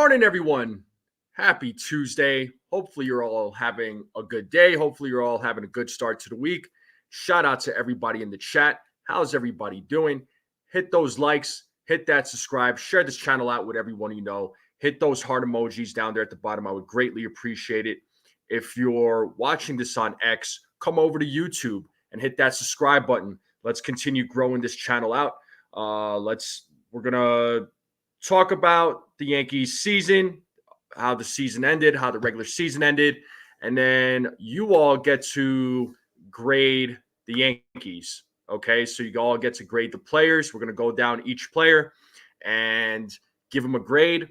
morning, everyone. Happy Tuesday. Hopefully, you're all having a good day. Hopefully, you're all having a good start to the week. Shout out to everybody in the chat. How's everybody doing? Hit those likes, hit that subscribe, share this channel out with everyone you know. Hit those heart emojis down there at the bottom. I would greatly appreciate it. If you're watching this on X, come over to YouTube and hit that subscribe button. Let's continue growing this channel out. We're gonna talk about the Yankees season, how the season ended, how the regular season ended, and then you all get to grade the Yankees. Okay, so you all get to grade the players. We're going to go down each player and give them a grade,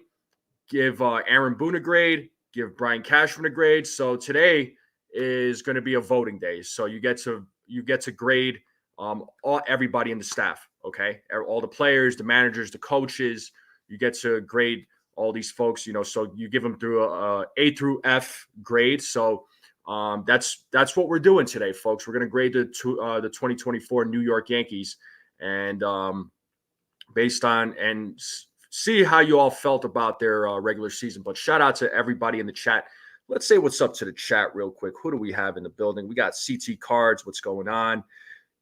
give Aaron Boone a grade, give Brian Cashman a grade. So today is going to be a voting day. So you get to grade everybody in the staff. Okay, all the players, the managers, the coaches. You get to grade all these folks, so you give them through A through F grade. So that's what we're doing today, folks. We're going to grade the 2024 New York Yankees and based on and see how you all felt about their regular season. But shout out to everybody in the chat. Let's say what's up to the chat real quick. Who do we have in the building? We got CT Cards. What's going on?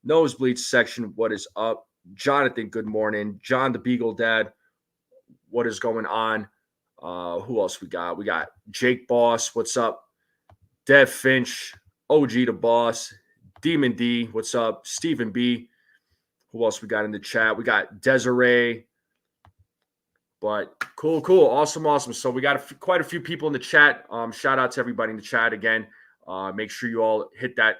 Nosebleed section. What is up? Jonathan, good morning. John the Beagle Dad. What is going on? Who else we got? We got Jake Boss. What's up? Dev Finch. OG the Boss. Demon D. What's up? Stephen B. Who else we got in the chat? We got Desiree. But cool. Awesome. So we got quite a few people in the chat. Shout out to everybody in the chat again. Make sure you all hit that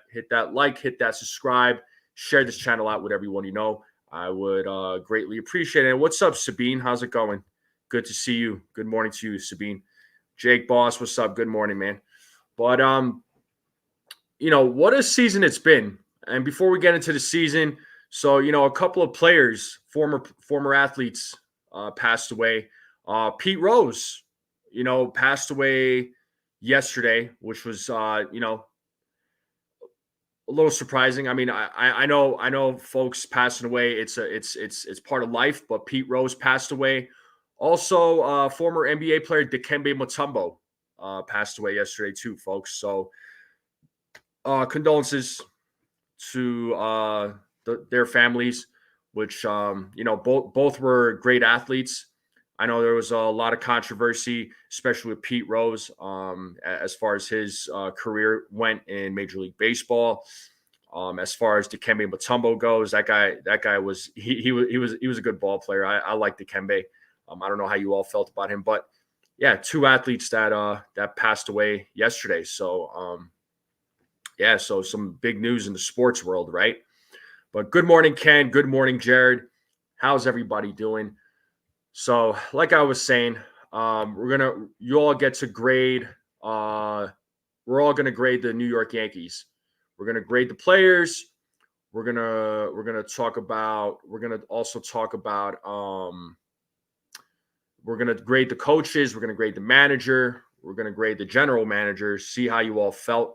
like, hit that subscribe, share this channel out with everyone you know. I would greatly appreciate it. What's up, Sabine? How's it going? Good to see you. Good morning to you, Sabine. Jake Boss, what's up? Good morning, man. But what a season it's been. And before we get into the season, so a couple of players, former athletes, passed away. Pete Rose, passed away yesterday, which was a little surprising. I mean, I know folks passing away. It's part of life, but Pete Rose passed away. Also, former NBA player Dikembe Mutombo passed away yesterday too, folks. So, condolences to their families, which both were great athletes. I know there was a lot of controversy, especially with Pete Rose, as far as his career went in Major League Baseball. As far as Dikembe Mutombo goes, that guy was he was a good ball player. I like Dikembe. I don't know how you all felt about him, but yeah, two athletes that passed away yesterday. So so some big news in the sports world, right? But good morning, Ken. Good morning, Jared. How's everybody doing? So, like I was saying, you all get to grade. We're all gonna grade the New York Yankees. We're gonna grade the players. We're gonna also talk about. We're going to grade the coaches. We're going to grade the manager. We're going to grade the general manager, see how you all felt.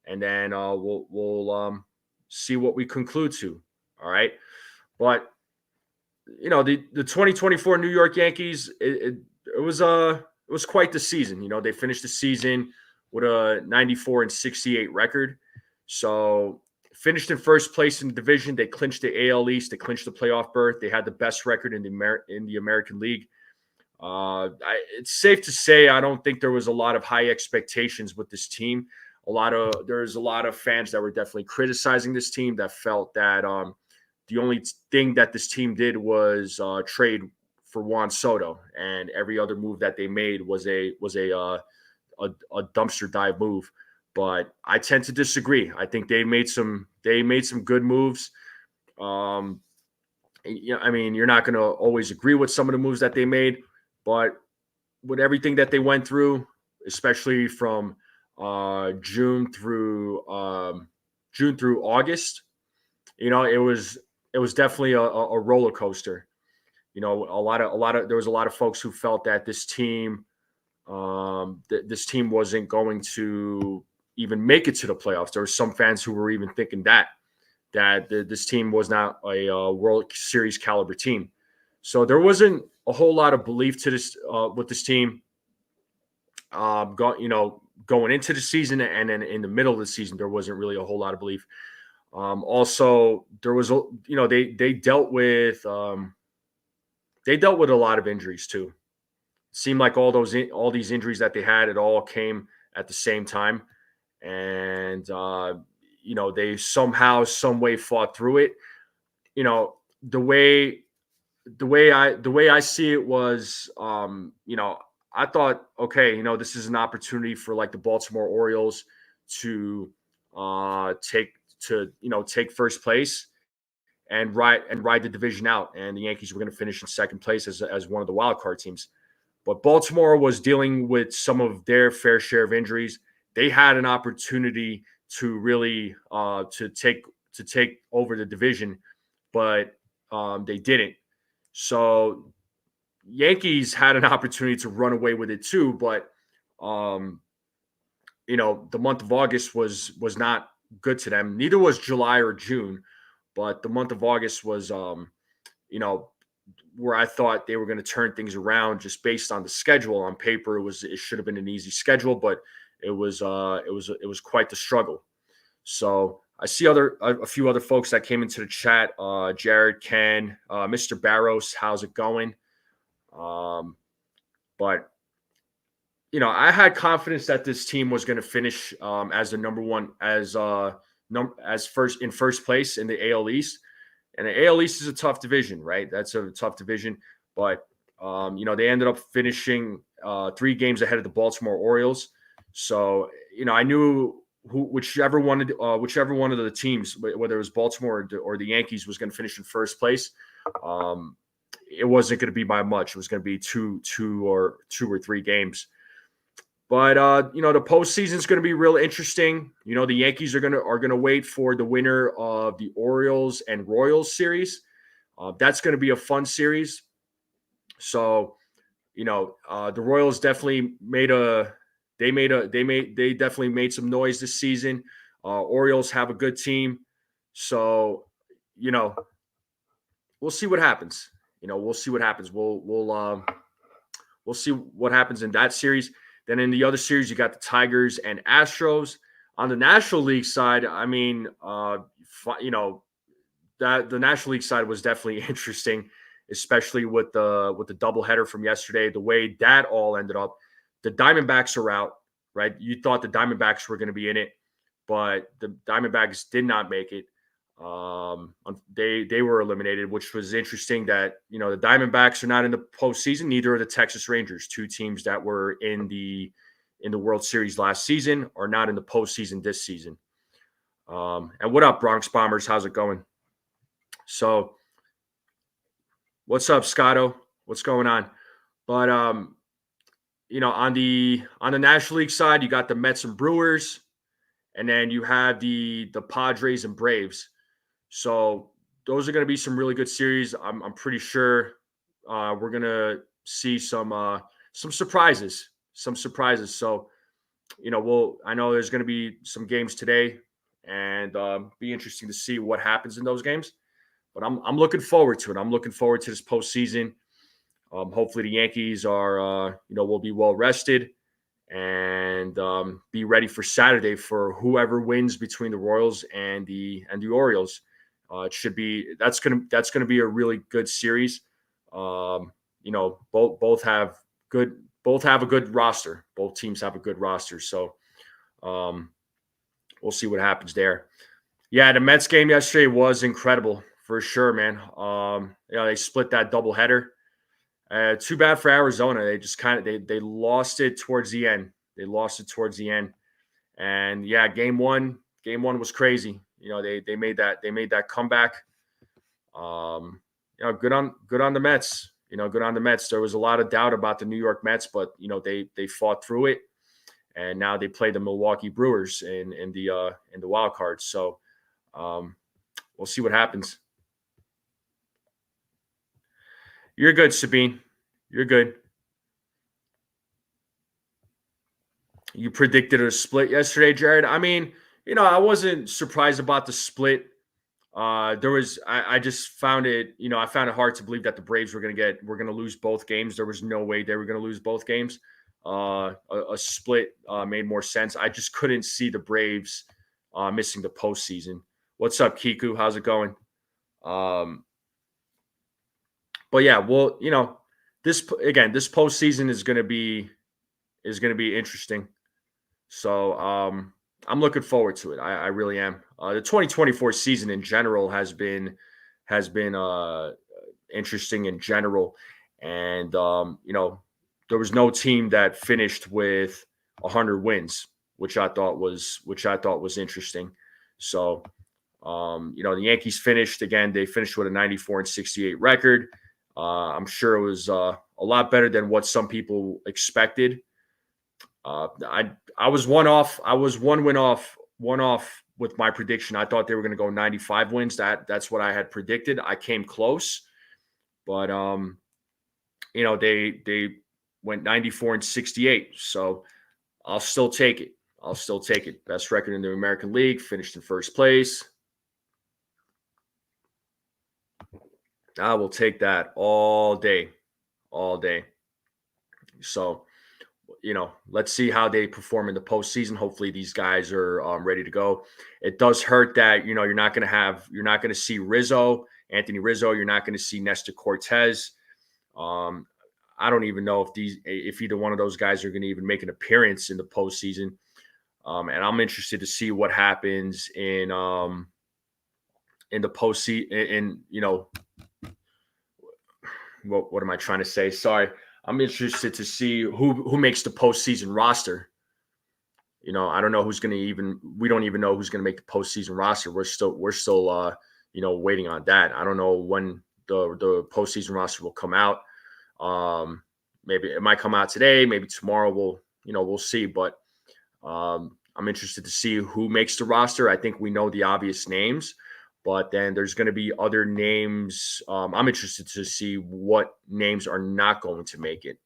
And then we'll see what we conclude to. All right. But, the 2024 New York Yankees, it was quite the season. They finished the season with a 94-68 record. So finished in first place in the division. They clinched the AL East. They clinched the playoff berth. They had the best record in the American League. It's safe to say I don't think there was a lot of high expectations with this team. There's a lot of fans that were definitely criticizing this team that felt that the only thing that this team did was trade for Juan Soto, and every other move that they made was a dumpster dive move. But I tend to disagree. I think they made some good moves. I mean, you're not going to always agree with some of the moves that they made. But with everything that they went through, especially from June through August, it was definitely a roller coaster. There was a lot of folks who felt that this team wasn't going to even make it to the playoffs. There were some fans who were even thinking that this team was not a World Series caliber team. So there wasn't a whole lot of belief to this with this team. going into the season, and then in the middle of the season, there wasn't really a whole lot of belief. Also, there was they dealt with a lot of injuries too. It seemed like all these injuries that they had, it all came at the same time, and they somehow, some way fought through it. You know, the way the way I see it was, I thought, okay, this is an opportunity for like the Baltimore Orioles to take take first place and ride the division out, and the Yankees were going to finish in second place as one of the wild card teams. But Baltimore was dealing with some of their fair share of injuries. They had an opportunity to really to take over the division, but they didn't. So Yankees had an opportunity to run away with it too, but um, the month of August was not good to them. Neither was July or June, but the month of August was you know where I thought they were going to turn things around just based on the schedule. On paper, it should have been an easy schedule, but it was quite the struggle. So I see a few other folks that came into the chat. Jared, Ken, Mr. Barros, how's it going? But I had confidence that this team was going to finish as the number one, as first place in the AL East. And the AL East is a tough division, right? That's a tough division, but they ended up finishing 3 games ahead of the Baltimore Orioles. So I knew whichever one of the teams, whether it was Baltimore or the Yankees, was going to finish in first place. It wasn't going to be by much. It was going to be two or 3 games. But the postseason is going to be real interesting. The Yankees are gonna wait for the winner of the Orioles and Royals series. That's going to be a fun series. So, the Royals definitely they definitely made some noise this season. Orioles have a good team, so we'll see what happens. We'll see what happens. We'll see what happens in that series. Then in the other series, you got the Tigers and Astros. On the National League side, I mean, that the National League side was definitely interesting, especially with the doubleheader from yesterday. The way that all ended up, the Diamondbacks are out, right? You thought the Diamondbacks were going to be in it, but the Diamondbacks did not make it. They were eliminated, which was interesting. That the Diamondbacks are not in the postseason. Neither are the Texas Rangers, 2 teams that were in the World Series last season, are not in the postseason this season. And what up, Bronx Bombers? How's it going? So, what's up, Scotto? What's going on? But on the National League side, you got the Mets and Brewers, and then you have the Padres and Braves. So those are going to be some really good series. I'm pretty sure we're going to see some surprises. So I know there's going to be some games today, and be interesting to see what happens in those games. But I'm looking forward to it. I'm looking forward to this postseason. Hopefully the Yankees are will be well rested and be ready for Saturday for whoever wins between the Royals and the Orioles. That's gonna be a really good series. Both have a good roster. Both teams have a good roster. So we'll see what happens there. Yeah, the Mets game yesterday was incredible for sure, man. They split that doubleheader. Too bad for Arizona. They just they lost it towards the end. And yeah, game one was crazy. They made that comeback. Good on the Mets. Good on the Mets. There was a lot of doubt about the New York Mets, but they fought through it, and now they play the Milwaukee Brewers in the wild card. So we'll see what happens. You're good, Sabine. You're good. You predicted a split yesterday, Jared. I mean, I wasn't surprised about the split. I just found it, I found it hard to believe that the Braves were going to lose both games. There was no way they were going to lose both games. a split made more sense. I just couldn't see the Braves missing the postseason. What's up, Kiku? How's it going? But yeah, well, this postseason is going to be interesting. So I'm looking forward to it. I really am. The 2024 season in general has been interesting in general, and there was no team that finished with 100 wins, which I thought was interesting. So the Yankees finished again. They finished with a 94-68 record. I'm sure it was a lot better than what some people expected. I was one off. I was one win off. One off with my prediction. I thought they were going to go 95 wins. That's what I had predicted. I came close, but they went 94-68. So I'll still take it. Best record in the American League. Finished in first place. I will take that all day. So, let's see how they perform in the postseason. Hopefully, these guys are ready to go. It does hurt that you're not going to see Anthony Rizzo. You're not going to see Nestor Cortez. I don't even know if either one of those guys are going to even make an appearance in the postseason. And I'm interested to see what happens in the postseason. What am I trying to say? Sorry. I'm interested to see who makes the postseason roster. I don't know who's going to we don't even know who's going to make the postseason roster. We're still waiting on that. I don't know when the postseason roster will come out. Maybe it might come out today, maybe tomorrow. We'll see. But I'm interested to see who makes the roster. I think we know the obvious names. But then there's going to be other names. I'm interested to see what names are not going to make it.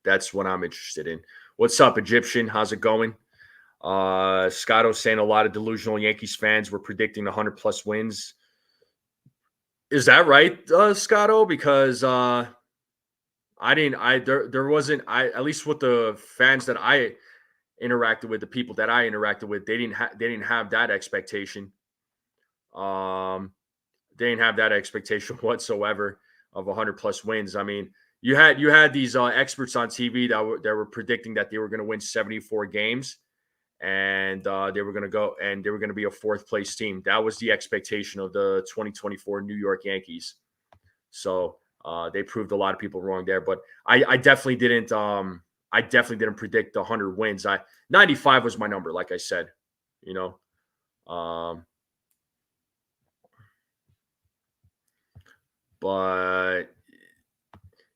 That's what I'm interested in. What's up, Egyptian? How's it going? Scotto saying a lot of delusional Yankees fans were predicting 100-plus wins. Is that right, Scotto? Because there wasn't, at least with the fans that I interacted with, the people that I interacted with, they didn't have that expectation. They didn't have that expectation whatsoever of 100-plus wins. I mean, you had these experts on TV that were predicting that they were going to win 74 games, and they were going to be a fourth-place team. That was the expectation of the 2024 New York Yankees. So they proved a lot of people wrong there. But I definitely didn't. I definitely didn't predict 100 wins. 95 was my number, like I said. But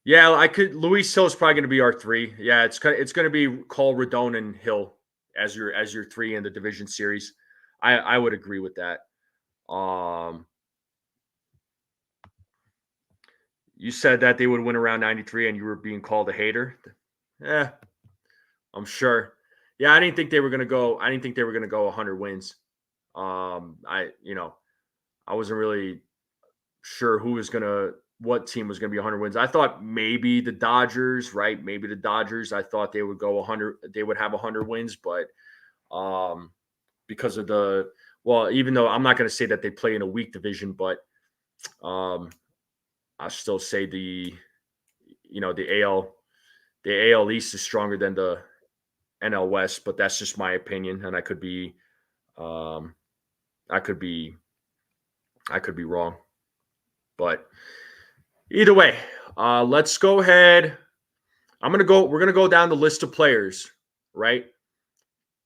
yeah, I could. Luis Hill is probably going to be our 3. Yeah, it's going to be Cole, Rodon, and Hill as your 3 in the division series. I would agree with that. You said that they would win around 93, and you were being called a hater. Yeah, I'm sure. Yeah, I didn't think they were going to go. 100 wins. I wasn't really sure what team was going to be 100 wins. I thought maybe the Dodgers, right? Maybe the Dodgers. I thought they would go 100. They would have 100 wins, but because of even though I'm not going to say that they play in a weak division, but I still say the AL East is stronger than the NL West, but that's just my opinion, and I could be wrong. But either way, let's go ahead. We're going to go down the list of players, right?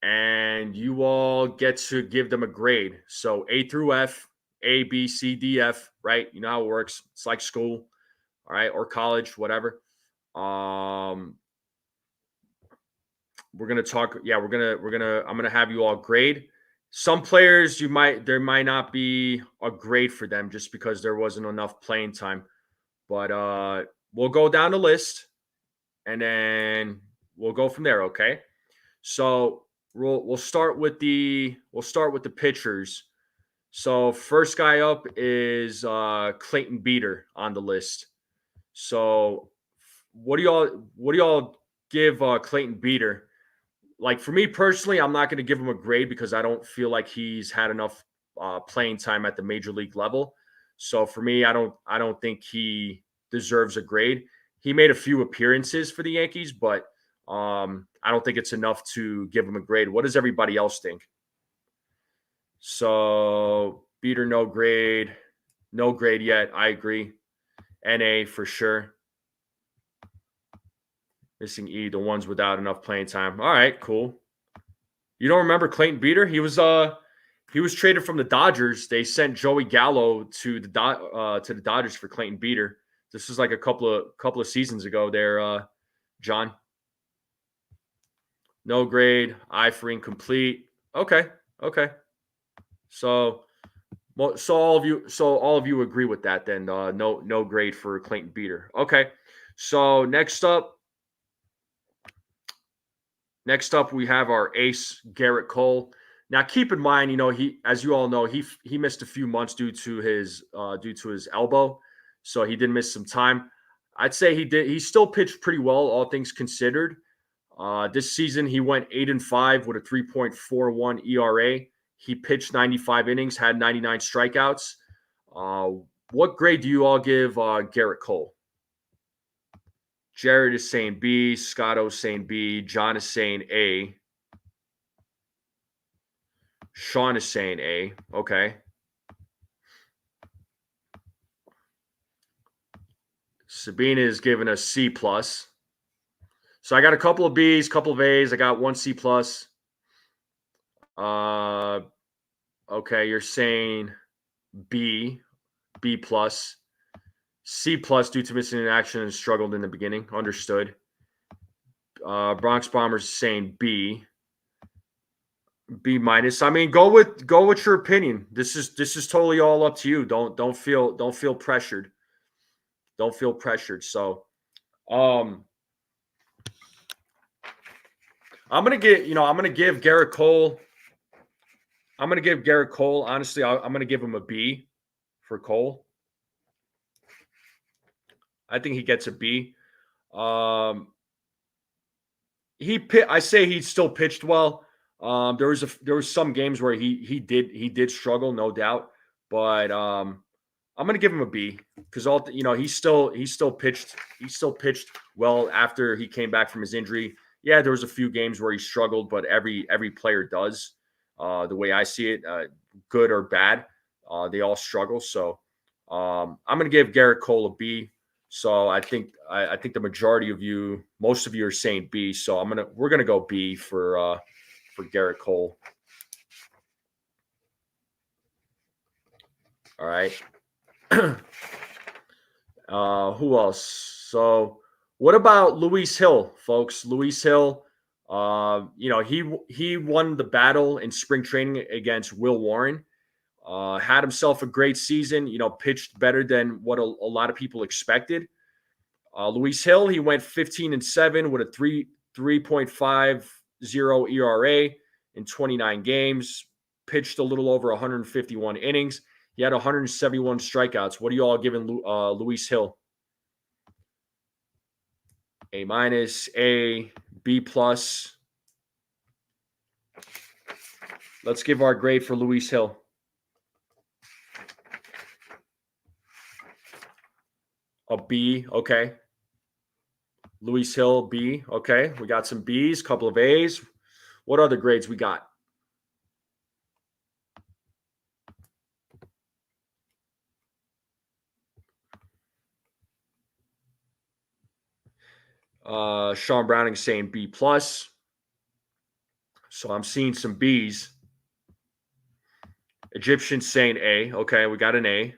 And you all get to give them a grade. So A through F, A, B, C, D, F, right? You know how it works. It's like school, all right, or college, whatever. We're going to talk. Yeah, I'm going to have you all grade. Some players there might not be a grade for them just because there wasn't enough playing time. But we'll go down the list and then we'll go from there, okay? So we'll start with the pitchers. So first guy up is Clayton Beeter on the list. So what do y'all give Clayton Beater. Like for me personally, I'm not going to give him a grade because I don't feel like he's had enough playing time at the major league level. So for me, I don't think he deserves a grade. He made a few appearances for the Yankees, but I don't think it's enough to give him a grade. What does everybody else think? So Beater, no grade yet. I agree. NA for sure. Missing E, the ones without enough playing time. All right, cool. You don't remember Clayton Beater? He was traded from the Dodgers. They sent Joey Gallo to the Dodgers for Clayton Beater. This was like a couple of seasons ago there, John. No grade, I for incomplete. Okay. So all of you agree with that then. No grade for Clayton Beater. Okay. So next up we have our ace Garrett Cole. Now keep in mind, he, as you all know, he missed a few months due to his elbow, so he did miss some time. I'd say he still pitched pretty well, all things considered. This season he went 8-5 with a 3.41 ERA. He pitched 95 innings, had 99 strikeouts. What grade do you all give Garrett Cole? Jared is saying B. Scotto's saying B. John is saying A. Sean is saying A. Okay. Sabina is giving us C+. So I got a couple of B's, couple of A's. I got one C+. Okay, you're saying B, B+. C+ due to missing in action and struggled in the beginning. Understood. Bronx Bombers saying B. B-. I mean, go with your opinion. This is totally all up to you. Don't feel pressured. Don't feel pressured. So, I'm gonna give Garrett Cole. Honestly, I'm gonna give him a B for Cole. I think he gets a B. I say he still pitched well. There was some games where he did struggle, no doubt. But I'm gonna give him a B because he still pitched well after he came back from his injury. Yeah, there was a few games where he struggled, but every player does. The way I see it, good or bad, they all struggle. So I'm gonna give Garrett Cole a B. So I think the majority of you, most of you, are saying B. So we're gonna go B for Garrett Cole. All right. Who else? So what about Luis Hill, folks? Luis Hill, he won the battle in spring training against Will Warren. Had himself a great season. Pitched better than what a lot of people expected. Luis Hill, he went 15-7 with a 3.50 ERA in 29 games. Pitched a little over 151 innings. He had 171 strikeouts. What are you all giving Luis Hill? A-, A, B+. Let's give our grade for Luis Hill. A B, okay. Luis Hill, B, okay. We got some B's, couple of A's. What other grades we got? Sean Browning saying B+. So I'm seeing some B's. Egyptian saying A. Okay, we got an A.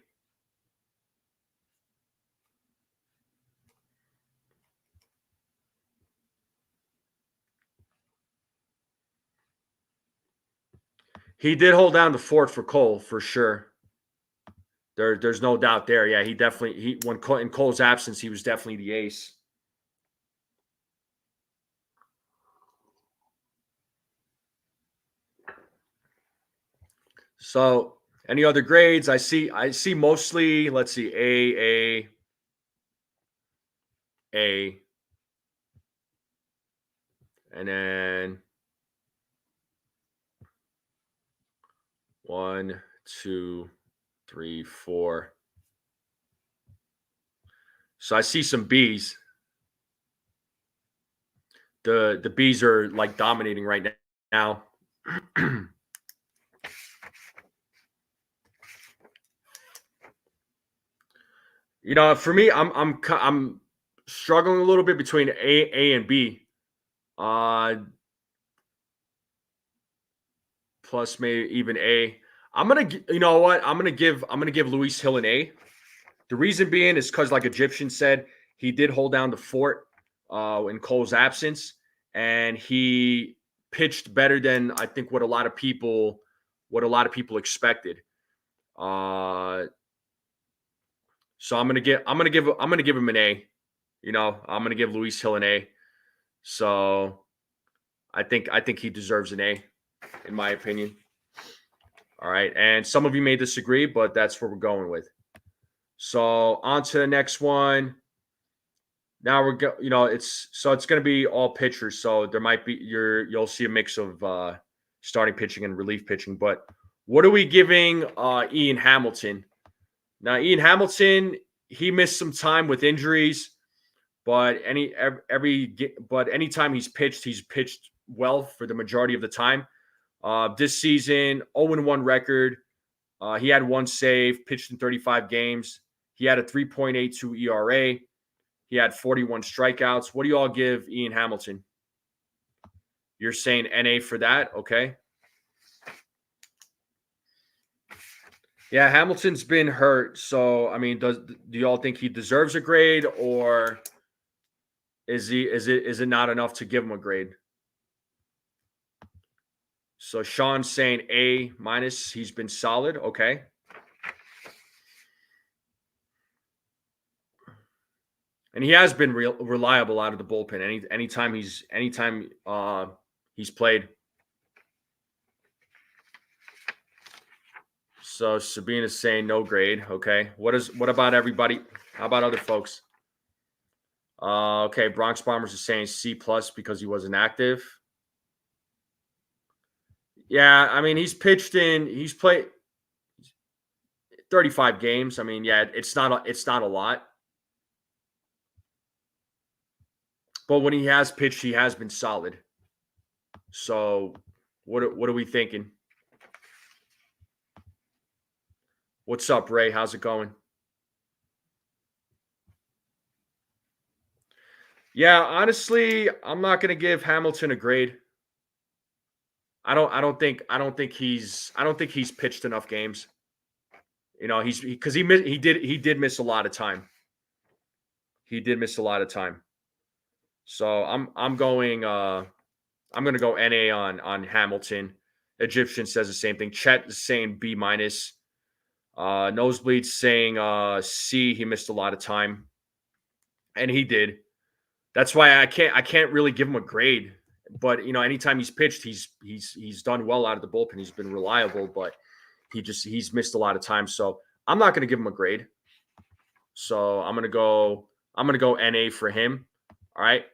He did hold down the fort for Cole, for sure. There's no doubt there. Yeah, in Cole's absence, he was definitely the ace. So, any other grades? I see mostly, let's see, A, And then 1, 2, 3, 4. So I see some Bs. The Bs are like dominating right now. For me, I'm struggling a little bit between A and B. Plus maybe even A. I'm gonna, you know what? I'm gonna give Luis Hill an A. The reason being is because, like Egyptian said, he did hold down the fort in Cole's absence, and he pitched better than I think what a lot of people expected. So I'm gonna give him an A. I'm gonna give Luis Hill an A. So I think he deserves an A, in my opinion. All right, and some of you may disagree, but that's what we're going with. So on to the next one. Now it's going to be all pitchers. So there might be you'll see a mix of starting pitching and relief pitching. But what are we giving Ian Hamilton? Now Ian Hamilton, he missed some time with injuries, but anytime he's pitched well for the majority of the time. This season, 0-1 record. He had 1 save, pitched in 35 games. He had a 3.82 ERA. He had 41 strikeouts. What do you all give Ian Hamilton? You're saying NA for that? Okay. Yeah, Hamilton's been hurt. So, I mean, do you all think he deserves a grade, or is it not enough to give him a grade? So Sean's saying A minus. He's been solid. Okay. And he has been reliable out of the bullpen. Anytime he's played. So Sabina's saying no grade. Okay. What about everybody? How about other folks? Okay. Bronx Bombers is saying C plus because he wasn't active. Yeah, I mean he's played 35 games. I mean, yeah, it's not a lot. But when he has pitched, he has been solid. So what are we thinking? What's up, Ray? How's it going? Yeah, honestly, I'm not going to give Hamilton a grade. I don't think he's pitched enough games. Because he did miss a lot of time. He did miss a lot of time. So I'm going to go NA on Hamilton. Egyptian says the same thing. Chet is saying B minus. Nosebleed's saying C. He missed a lot of time, and he did. That's why I can't really give him a grade. But anytime he's pitched, he's done well out of the bullpen. He's been reliable, but he's missed a lot of time. So I'm not going to give him a grade. So I'm gonna go NA for him. All right.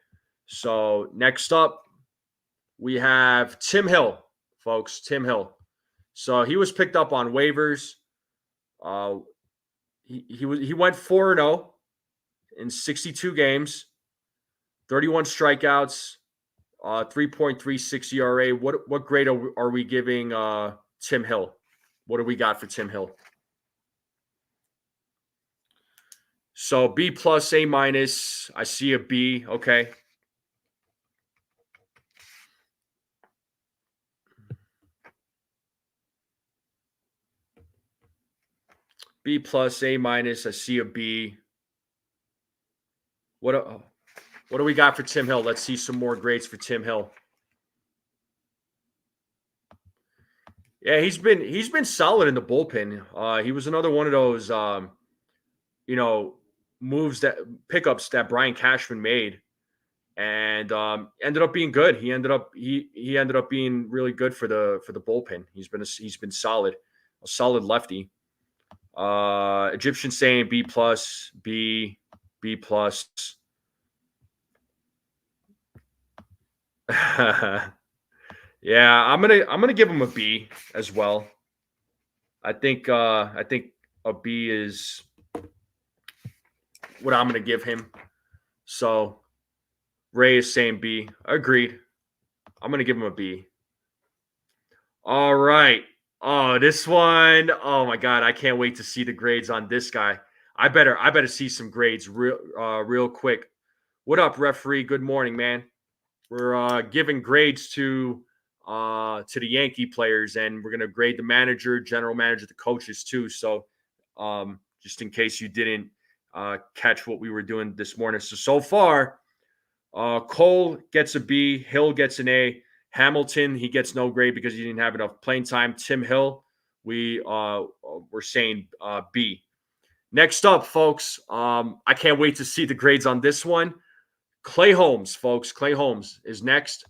So next up, we have Tim Hill, folks. Tim Hill. So he was picked up on waivers. He went 4-0 in 62 games, 31 strikeouts, 3.36 ERA. What grade are we giving Tim Hill? What do we got for Tim Hill? So B plus, A minus. I see a B. Okay. B plus, A minus. I see a B. What do we got for Tim Hill? Let's see some more grades for Tim Hill. Yeah, he's been solid in the bullpen. He was another one of those pickups that Brian Cashman made, and ended up being good. He ended up being really good for the bullpen. He's been solid, a solid lefty. Egyptian saying B plus, B plus. Yeah, I'm gonna give him a B as well. I think a B is what I'm gonna give him. So Ray is saying B. Agreed. I'm gonna give him a B. All right. Oh, this one. Oh my God, I can't wait to see the grades on this guy. I better see some grades real quick. What up, referee? Good morning, man. We're giving grades to the Yankee players, and we're gonna grade the manager, general manager, the coaches too. So, just in case you didn't catch what we were doing this morning, so far, Cole gets a B, Hill gets an A, Hamilton he gets no grade because he didn't have enough playing time. Tim Hill, we're saying B. Next up, folks, I can't wait to see the grades on this one. Clay Holmes, folks. Clay Holmes is next.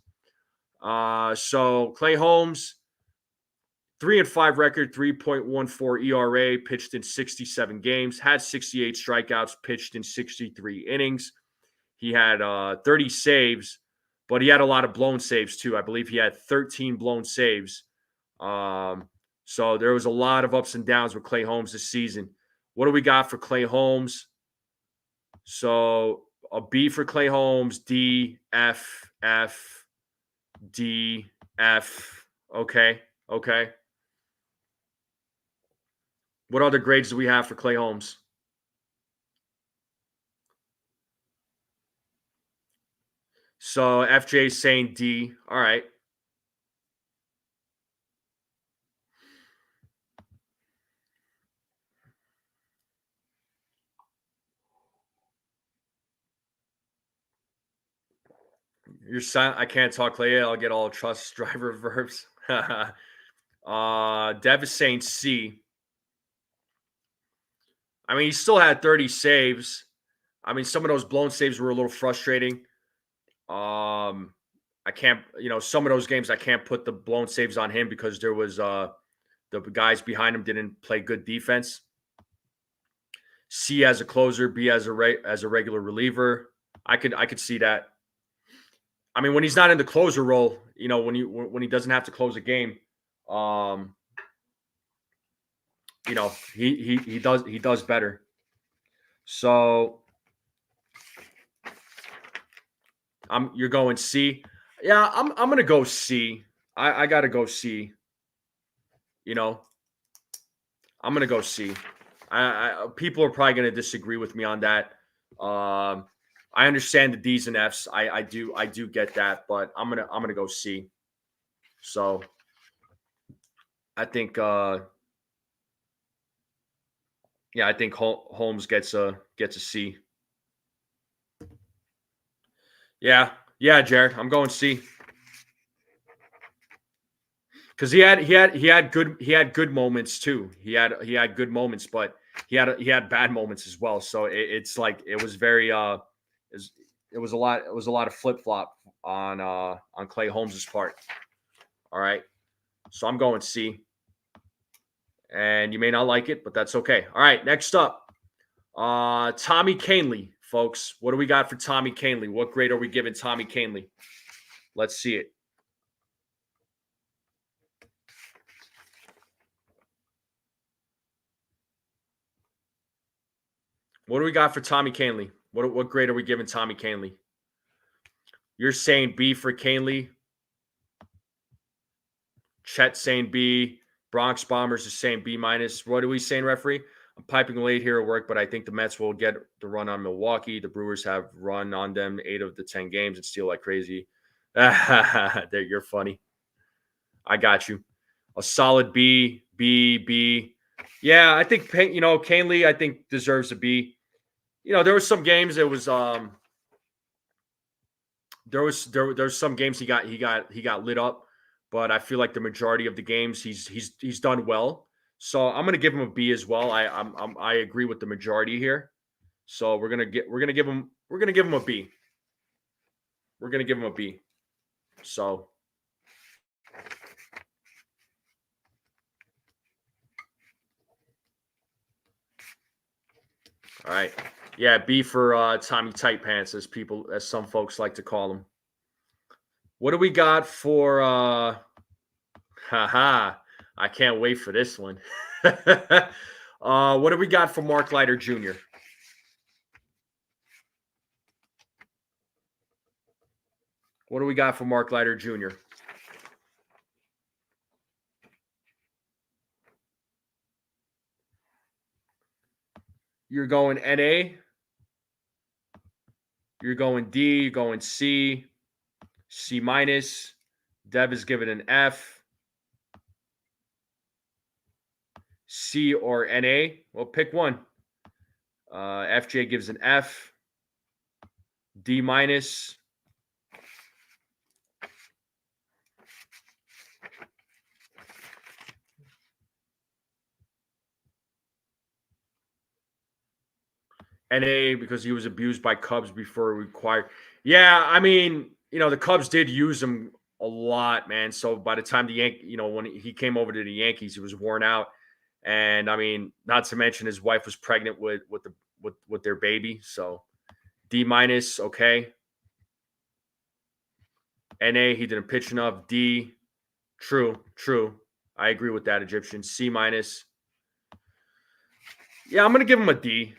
So Clay Holmes, 3-5 record, 3.14 ERA, pitched in 67 games, had 68 strikeouts, pitched in 63 innings. He had 30 saves, but he had a lot of blown saves too. I believe he had 13 blown saves. So there was a lot of ups and downs with Clay Holmes this season. What do we got for Clay Holmes? So a B for Clay Holmes, D, F, F, D, F. Okay. What other grades do we have for Clay Holmes? So FJ is saying D. All right. You're silent. I can't talk, Clay. I'll get all trust driver verbs. Dev is saying C. I mean, he still had 30 saves. I mean, some of those blown saves were a little frustrating. I can't, some of those games I can't put the blown saves on him because there was the guys behind him didn't play good defense. C as a closer, B as a regular reliever. I could see that. I mean, when he's not in the closer role, when he doesn't have to close a game, he does better. So you're going C. Yeah, I'm gonna go C. I gotta go C. I'm gonna go C. People are probably gonna disagree with me on that. I understand the D's and F's. I do get that, but I'm gonna go C. So I think I think Holmes gets a C. Yeah, Jared, I'm going C. Because he had good moments too. He had good moments, but he had bad moments as well. So it's like it was very it was a lot of flip flop on Clay Holmes's part. All right, so I'm going C, and you may not like it, but that's okay. All right, next up, Tommy Kahnle, folks. What do we got for Tommy Kahnle? What grade are we giving Tommy Kahnle? Let's see it. What do we got for Tommy Kahnle? What grade are we giving Tommy Kahnle? You're saying B for Kahnle. Chet saying B. Bronx Bombers is saying B minus. What are we saying, referee? I'm piping late here at work, but I think the Mets will get the run on Milwaukee. The Brewers have run on them 8 of the 10 games and steal like crazy. You're funny. I got you. A solid B, B, B. Yeah, I think Kahnle, I think deserves a B. There was some games. There was some games he got lit up, but I feel like the majority of the games he's done well. So I'm gonna give him a B as well. I agree with the majority here. So we're gonna give him a B. We're gonna give him a B. So all right. Yeah, B for Tommy Tight Pants, as some folks like to call him. What do we got for haha? I can't wait for this one. What do we got for Mark Leiter Jr.? What do we got for Mark Leiter Jr.? You're going NA. You're going D. You're going C. C minus. Dev is given an F. C or NA. Well, pick one. FJ gives an F. D minus. NA because he was abused by Cubs before required. Yeah, I mean, the Cubs did use him a lot, man. So by the time when he came over to the Yankees, he was worn out. And I mean, not to mention his wife was pregnant with their baby. So D minus, okay. NA, he didn't pitch enough. D, true. I agree with that, Egyptian. C minus. Yeah, I'm gonna give him a D.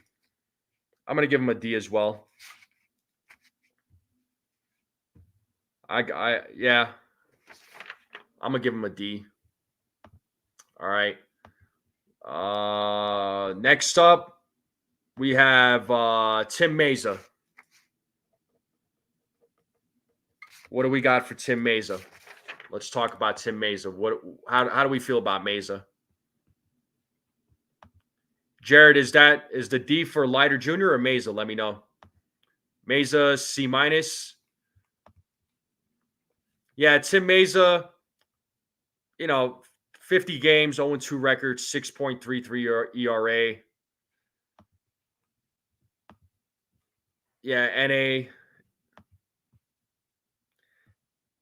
I'm gonna give him a D as well. Yeah. I'm gonna give him a D. All right. Next up, we have Tim Mesa. What do we got for Tim Mesa? Let's talk about Tim Mesa. How do we feel about Mesa? Jared, is the D for Leiter Jr. or Mesa? Let me know. Mesa C minus. Yeah, Tim Mesa. 50 games, 0-2 record, 6.33 ERA. Yeah, NA.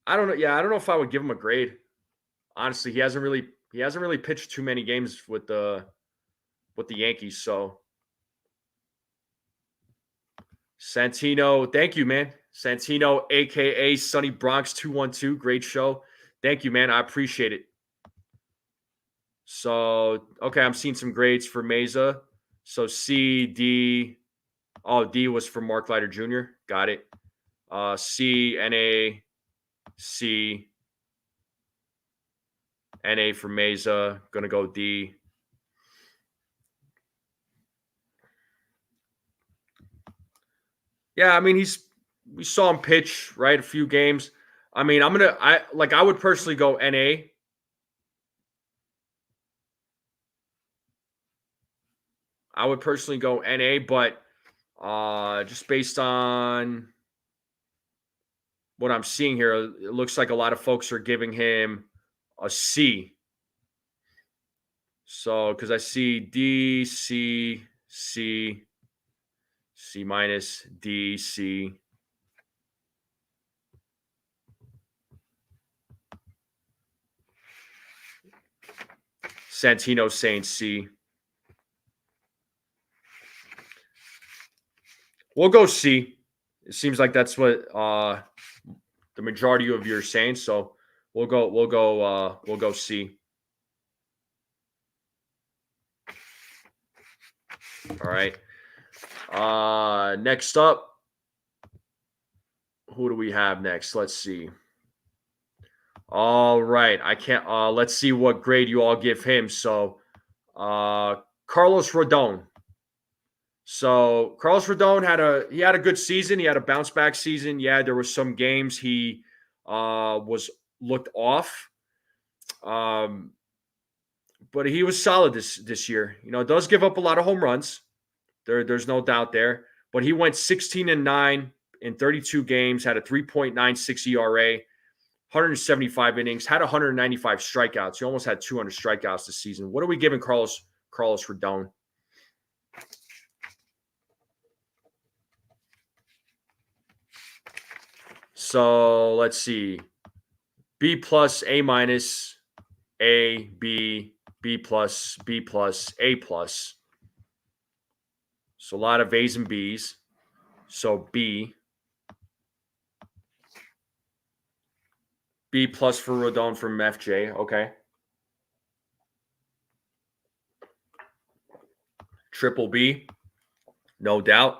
I don't know. Yeah, I don't know if I would give him a grade. Honestly, he hasn't really pitched too many games with the Yankees. So Santino, thank you, man. Santino, aka Sunny Bronx 212, great show. Thank you, man. I appreciate it. So okay, I'm seeing some grades for Mesa. So C, D. Oh, D was for Mark Leiter Jr. Got it. C, NA, C, NA for Mesa. Gonna go D. Yeah, I mean we saw him pitch, right? A few games. I mean, I would personally go NA. I would personally go NA, but just based on what I'm seeing here, it looks like a lot of folks are giving him a C. So, because I see D, C, C, C minus, D, C. Santino saying C. We'll go C. It seems like that's what the majority of you are saying. So we'll go C. All right. Next up, who do we have next? Let's see. All right. I can't let's see what grade you all give him. So Carlos Rodon. So Carlos Rodon had a good season. He had a bounce back season. Yeah, there were some games he was looked off. But he was solid this year. It does give up a lot of home runs. There's no doubt there. But he went 16-9 in 32 games, had a 3.96 ERA, 175 innings, had 195 strikeouts. He almost had 200 strikeouts this season. What are we giving Carlos Rodon? So let's see. B plus, A minus, A, B, B plus, B plus, A plus. So a lot of A's and B's. So B. B plus for Rodon from FJ. Okay. Triple B. No doubt.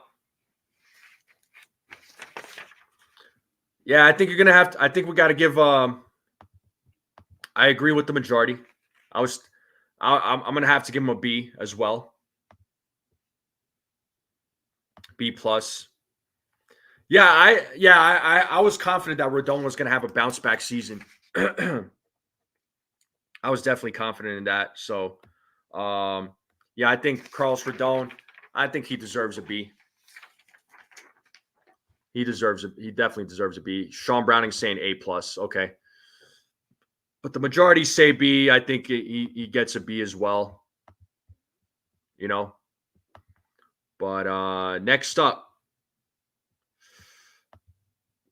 Yeah, I think you're gonna have to. I think we got to give. I agree with the majority. I was. I'm gonna have to give him a B as well. B plus. I was confident that Rodon was gonna have a bounce back season. I was definitely confident in that. So, I think Carlos Rodon. I think he deserves a B. He definitely deserves a B. Sean Browning saying A plus. Okay. But the majority say B. I think he gets a B as well. You know. But next up,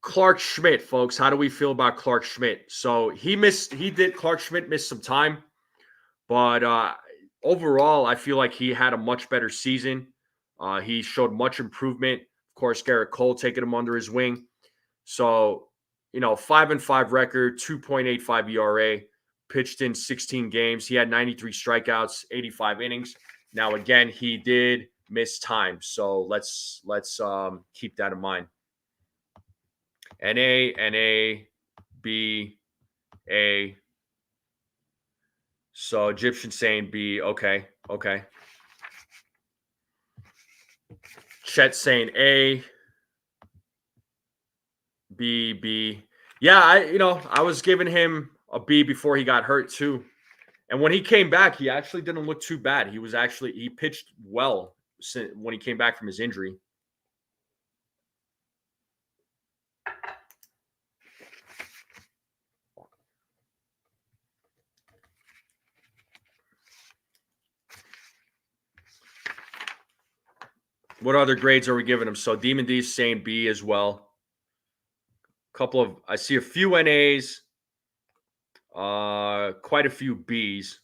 Clark Schmidt, folks. How do we feel about Clark Schmidt? So Clark Schmidt missed some time, but overall, I feel like he had a much better season. He showed much improvement. Of course, Garrett Cole taking him under his wing. So, 5-5 record, 2.85 ERA, pitched in 16 games. He had 93 strikeouts, 85 innings. Now, again, he did miss time. So let's keep that in mind. NA, NA, B, A. So Egyptian saying B. Okay. Chet saying A. B. Yeah, I was giving him a B before he got hurt too. And when he came back, he actually didn't look too bad. He pitched well when he came back from his injury. What other grades are we giving him? So Demon D's saying B as well. I see a few NAs, quite a few Bs.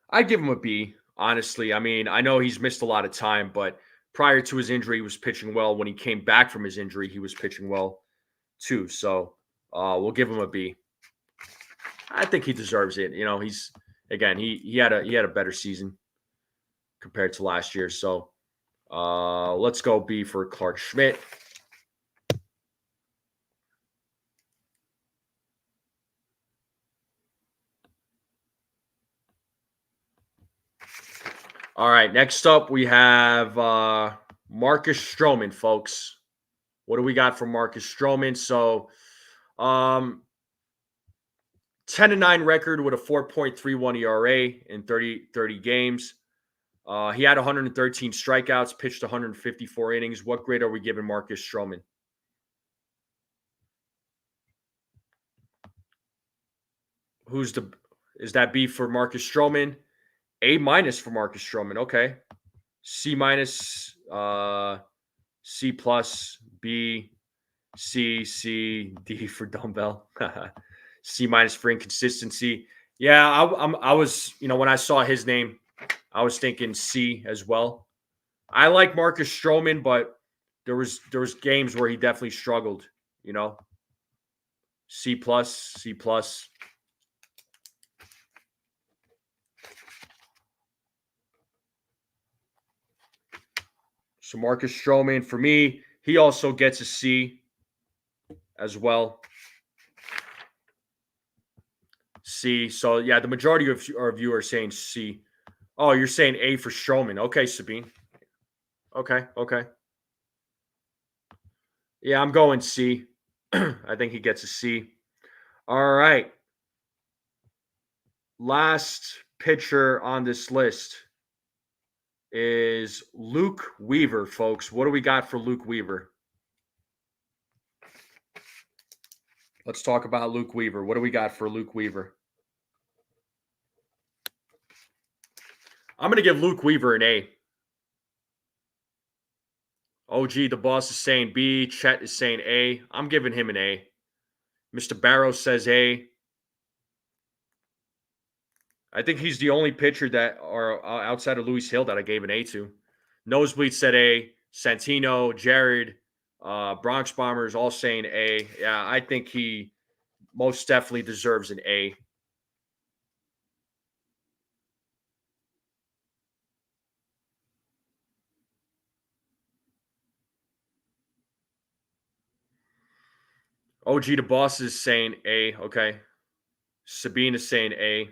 I'd give him a B, honestly. I mean, I know he's missed a lot of time, but prior to his injury, he was pitching well. When he came back from his injury, he was pitching well too. So we'll give him a B. I think he deserves it. He had a better season compared to last year. So let's go B for Clark Schmidt. All right, next up we have Marcus Stroman, folks. What do we got for Marcus Stroman? So 10-9 record with a 4.31 ERA in 30 games. He had 113 strikeouts, pitched 154 innings. What grade are we giving Marcus Stroman? Is that B for Marcus Stroman? A minus for Marcus Stroman. Okay. C minus, C plus, B, C, D for dumbbell. C minus for inconsistency. Yeah, I was, when I saw his name, I was thinking C as well. I like Marcus Stroman, but there was games where he definitely struggled, C plus, C plus. So Marcus Stroman, for me, he also gets a C as well. C. So, yeah, the majority of our viewers are saying C. Oh, you're saying A for Stroman. Okay, Sabine. Okay. Yeah, I'm going C. I think he gets a C. All right. Last pitcher on this list is Luke Weaver, folks. What do we got for Luke Weaver? Let's talk about Luke Weaver. What do we got for Luke Weaver? I'm going to give Luke Weaver an A. OG, the boss is saying B. Chet is saying A. I'm giving him an A. Mr. Barrows says A. I think he's the only pitcher that are outside of Luis Hill that I gave an A to. Nosebleed said A. Santino, Jared, Bronx Bombers all saying A. Yeah, I think he most definitely deserves an A. OG the Boss is saying A. Okay. Sabine is saying A.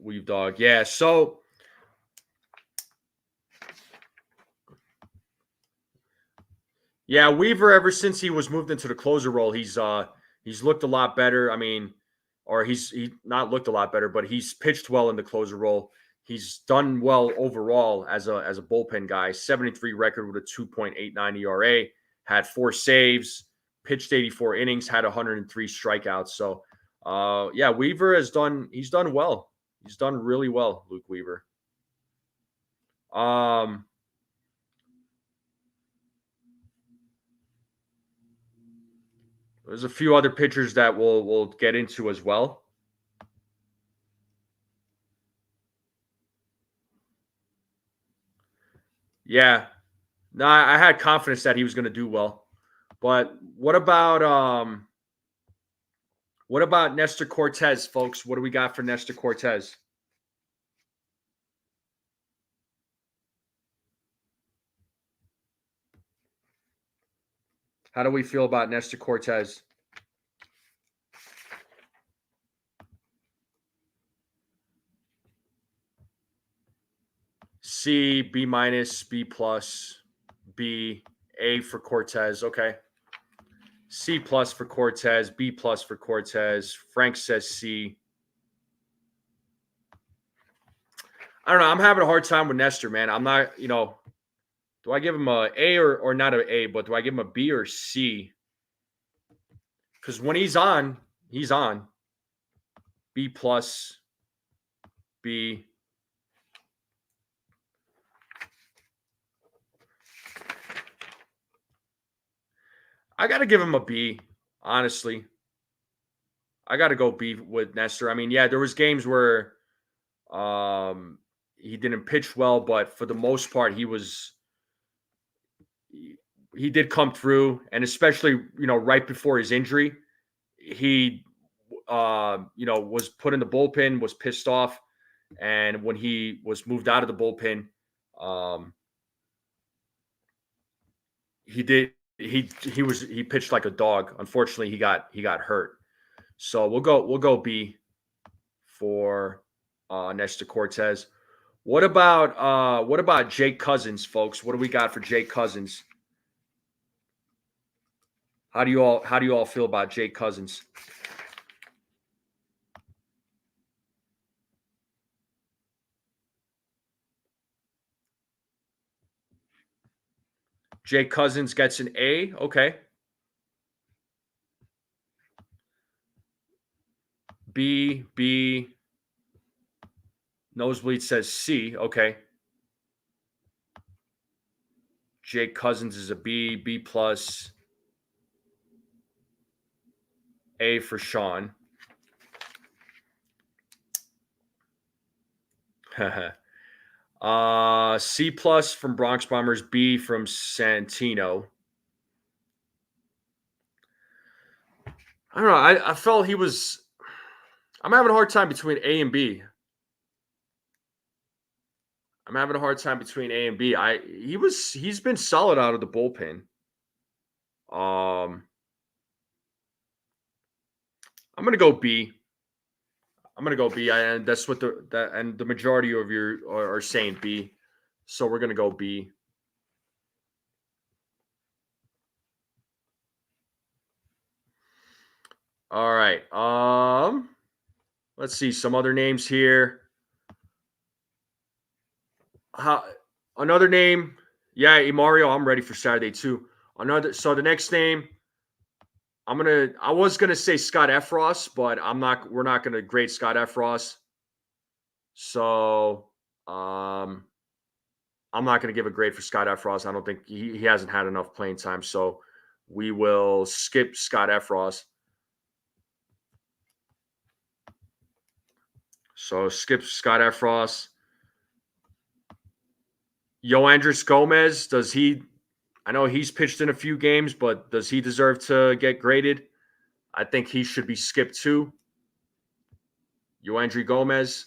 We've dog. Yeah. So yeah, Weaver, ever since he was moved into the closer role, he's looked a lot better. I mean, or he not looked a lot better, but he's pitched well in the closer role. He's done well overall as a bullpen guy. 73 record with a 2.89 ERA, had 4 saves, pitched 84 innings, had 103 strikeouts. So yeah, Weaver he's done well. He's done really well, Luke Weaver. There's a few other pitchers that we'll get into as well. Yeah. No, I had confidence that he was going to do well. But what about Nestor Cortez, folks? What do we got for Nestor Cortez? How do we feel about Nestor Cortez? C, B minus, B plus, B, A for Cortez. Okay. C plus for Cortez, B plus for Cortez. Frank says C. I don't know. I'm having a hard time with Nestor, man. I'm not, do I give him a A or not an A, but do I give him a B or C? Because when he's on, he's on. B plus, B. I got to give him a B, honestly. I got to go B with Nestor. I mean, yeah, there was games where he didn't pitch well, but for the most part, he did come through, and especially right before his injury, he was put in the bullpen, was pissed off, and when he was moved out of the bullpen, he did he pitched like a dog. Unfortunately, he got hurt. So we'll go B for Nestor Cortez. What about Jake Cousins, folks? What do we got for Jake Cousins? How do you all feel about Jake Cousins? Jake Cousins gets an A. Okay. B. Nosebleed says C. Okay. Jake Cousins is a B. B plus. A for Sean. C plus from Bronx Bombers. B from Santino. I don't know. I felt he was. I'm having a hard time between A and B. I'm having a hard time between A and B. He's been solid out of the bullpen. I'm gonna go B. And that's what the majority of you are saying B. So we're gonna go B. All right. Let's see some other names here. Another name. Yeah, Mario. I'm ready for Saturday too. So the next name. I was gonna say Scott Efros, but we're not gonna grade Scott Efros. So I'm not gonna give a grade for Scott Efros. I don't think he hasn't had enough playing time. So we will skip Scott Efros. So skip Scott Efros. Yoandris Gomez, does he? I know he's pitched in a few games, but does he deserve to get graded? I think he should be skipped too. Yoandris Gomez.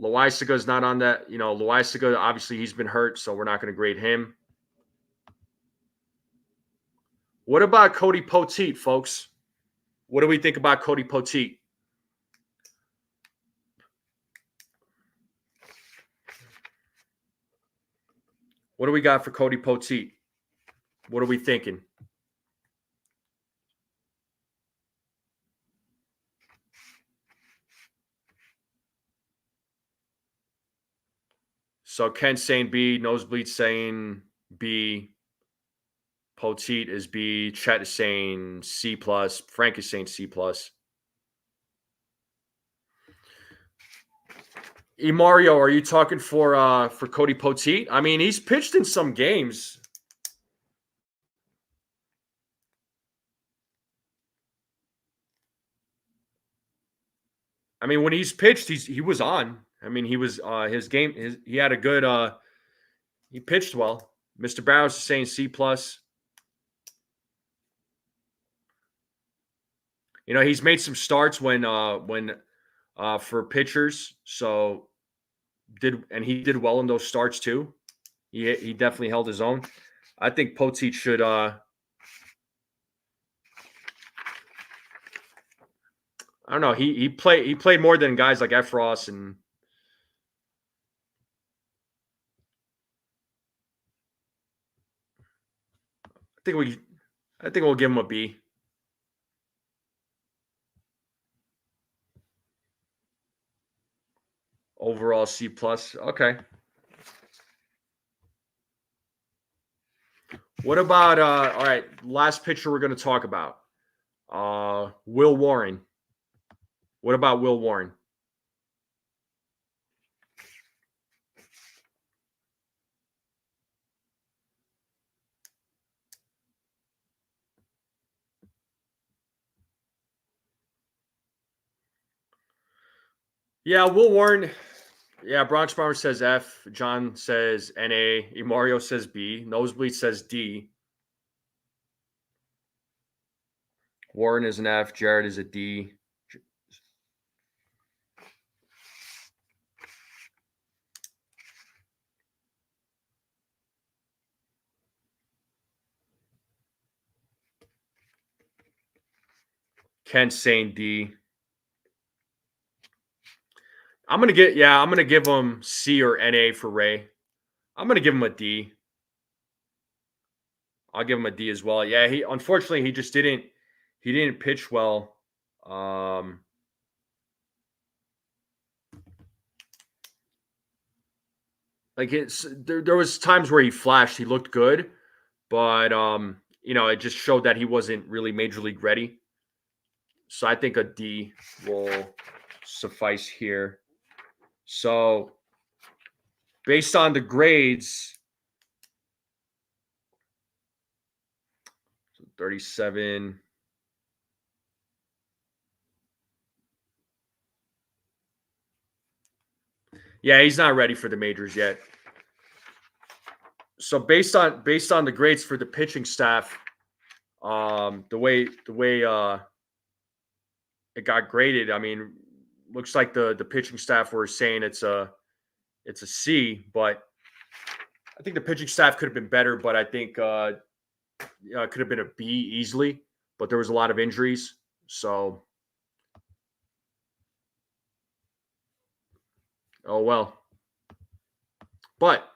Loisaga not on that. Loisaga, obviously he's been hurt, so we're not going to grade him. What about Cody Poteet, folks? What do we think about Cody Poteet? What do we got for Cody Poteet? What are we thinking? So Ken's saying B, Nosebleed saying B, Poteet is B, Chet is saying C+, Frank is saying C+. Mario, are you talking for Cody Poteet? I mean, he's pitched in some games. I mean, when he's pitched, he was on. I mean, he was his game. He had a good. He pitched well. Mr. Barrows is saying C+. He's made some starts when for pitchers. So he did well in those starts too. He definitely held his own. I think Poteet should. I don't know. He played more than guys like Efros and. I think we'll give him a B. Overall C+. Okay. What about all right, last pitcher we're going to talk about. Will Warren. What about Will Warren? Yeah, Will Warren. Yeah, Bronx Bomber says F. John says NA. Mario says B. Nosebleed says D. Warren is an F. Jared is a D. Kent's saying D. I'm gonna give him C or NA for Ray. I'm gonna give him a D. I'll give him a D as well. Yeah, unfortunately he just didn't pitch well. Like there was times where he flashed, he looked good, but it just showed that he wasn't really major league ready. So I think a D will suffice here. So based on the grades, 37. Yeah, he's not ready for the majors yet. So based on the grades for the pitching staff, the way it got graded, I mean, looks like the pitching staff were saying it's a C, but I think the pitching staff could have been better. But I think it could have been a B easily. But there was a lot of injuries, so oh well. But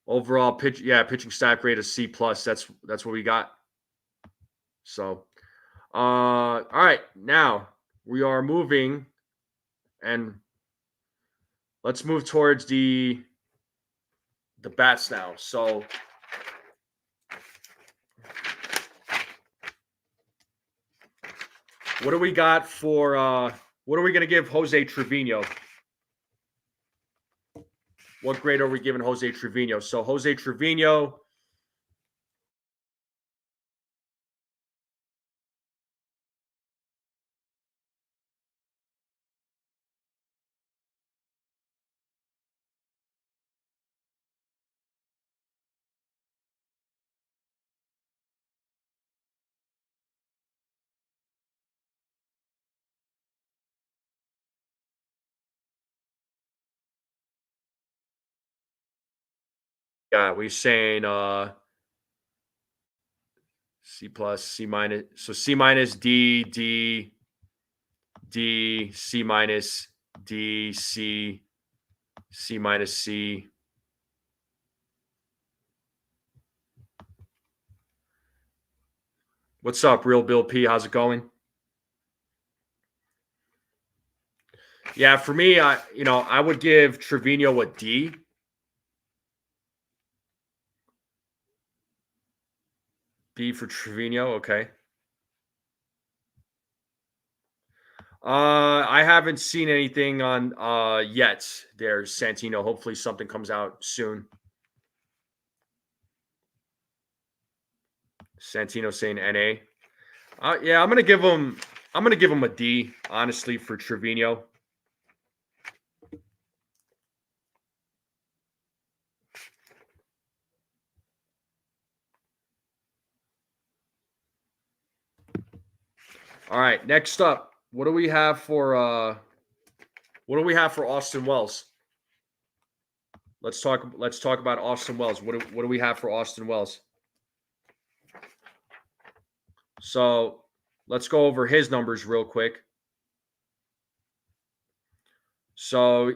overall pitching staff grade is C+. That's what we got. So, all right, now we are moving, and let's move towards the bats now. So, what do we got for what are we going to give Jose Trevino? What grade are we giving Jose Trevino? So Jose Trevino, Yeah, we're saying C plus, C minus. So C minus, D, D, D, C minus, D, C, C minus, C. What's up, Real Bill P? How's it going? Yeah, for me, I would give Trevino a D. D for Trevino, okay. I haven't seen anything on yet. There's Santino. Hopefully something comes out soon. Santino saying NA. Yeah, I'm gonna give him a D, honestly, for Trevino. All right, next up, what do we have for Austin Wells? Let's talk about Austin Wells. What do we have for Austin Wells? So let's go over his numbers real quick. So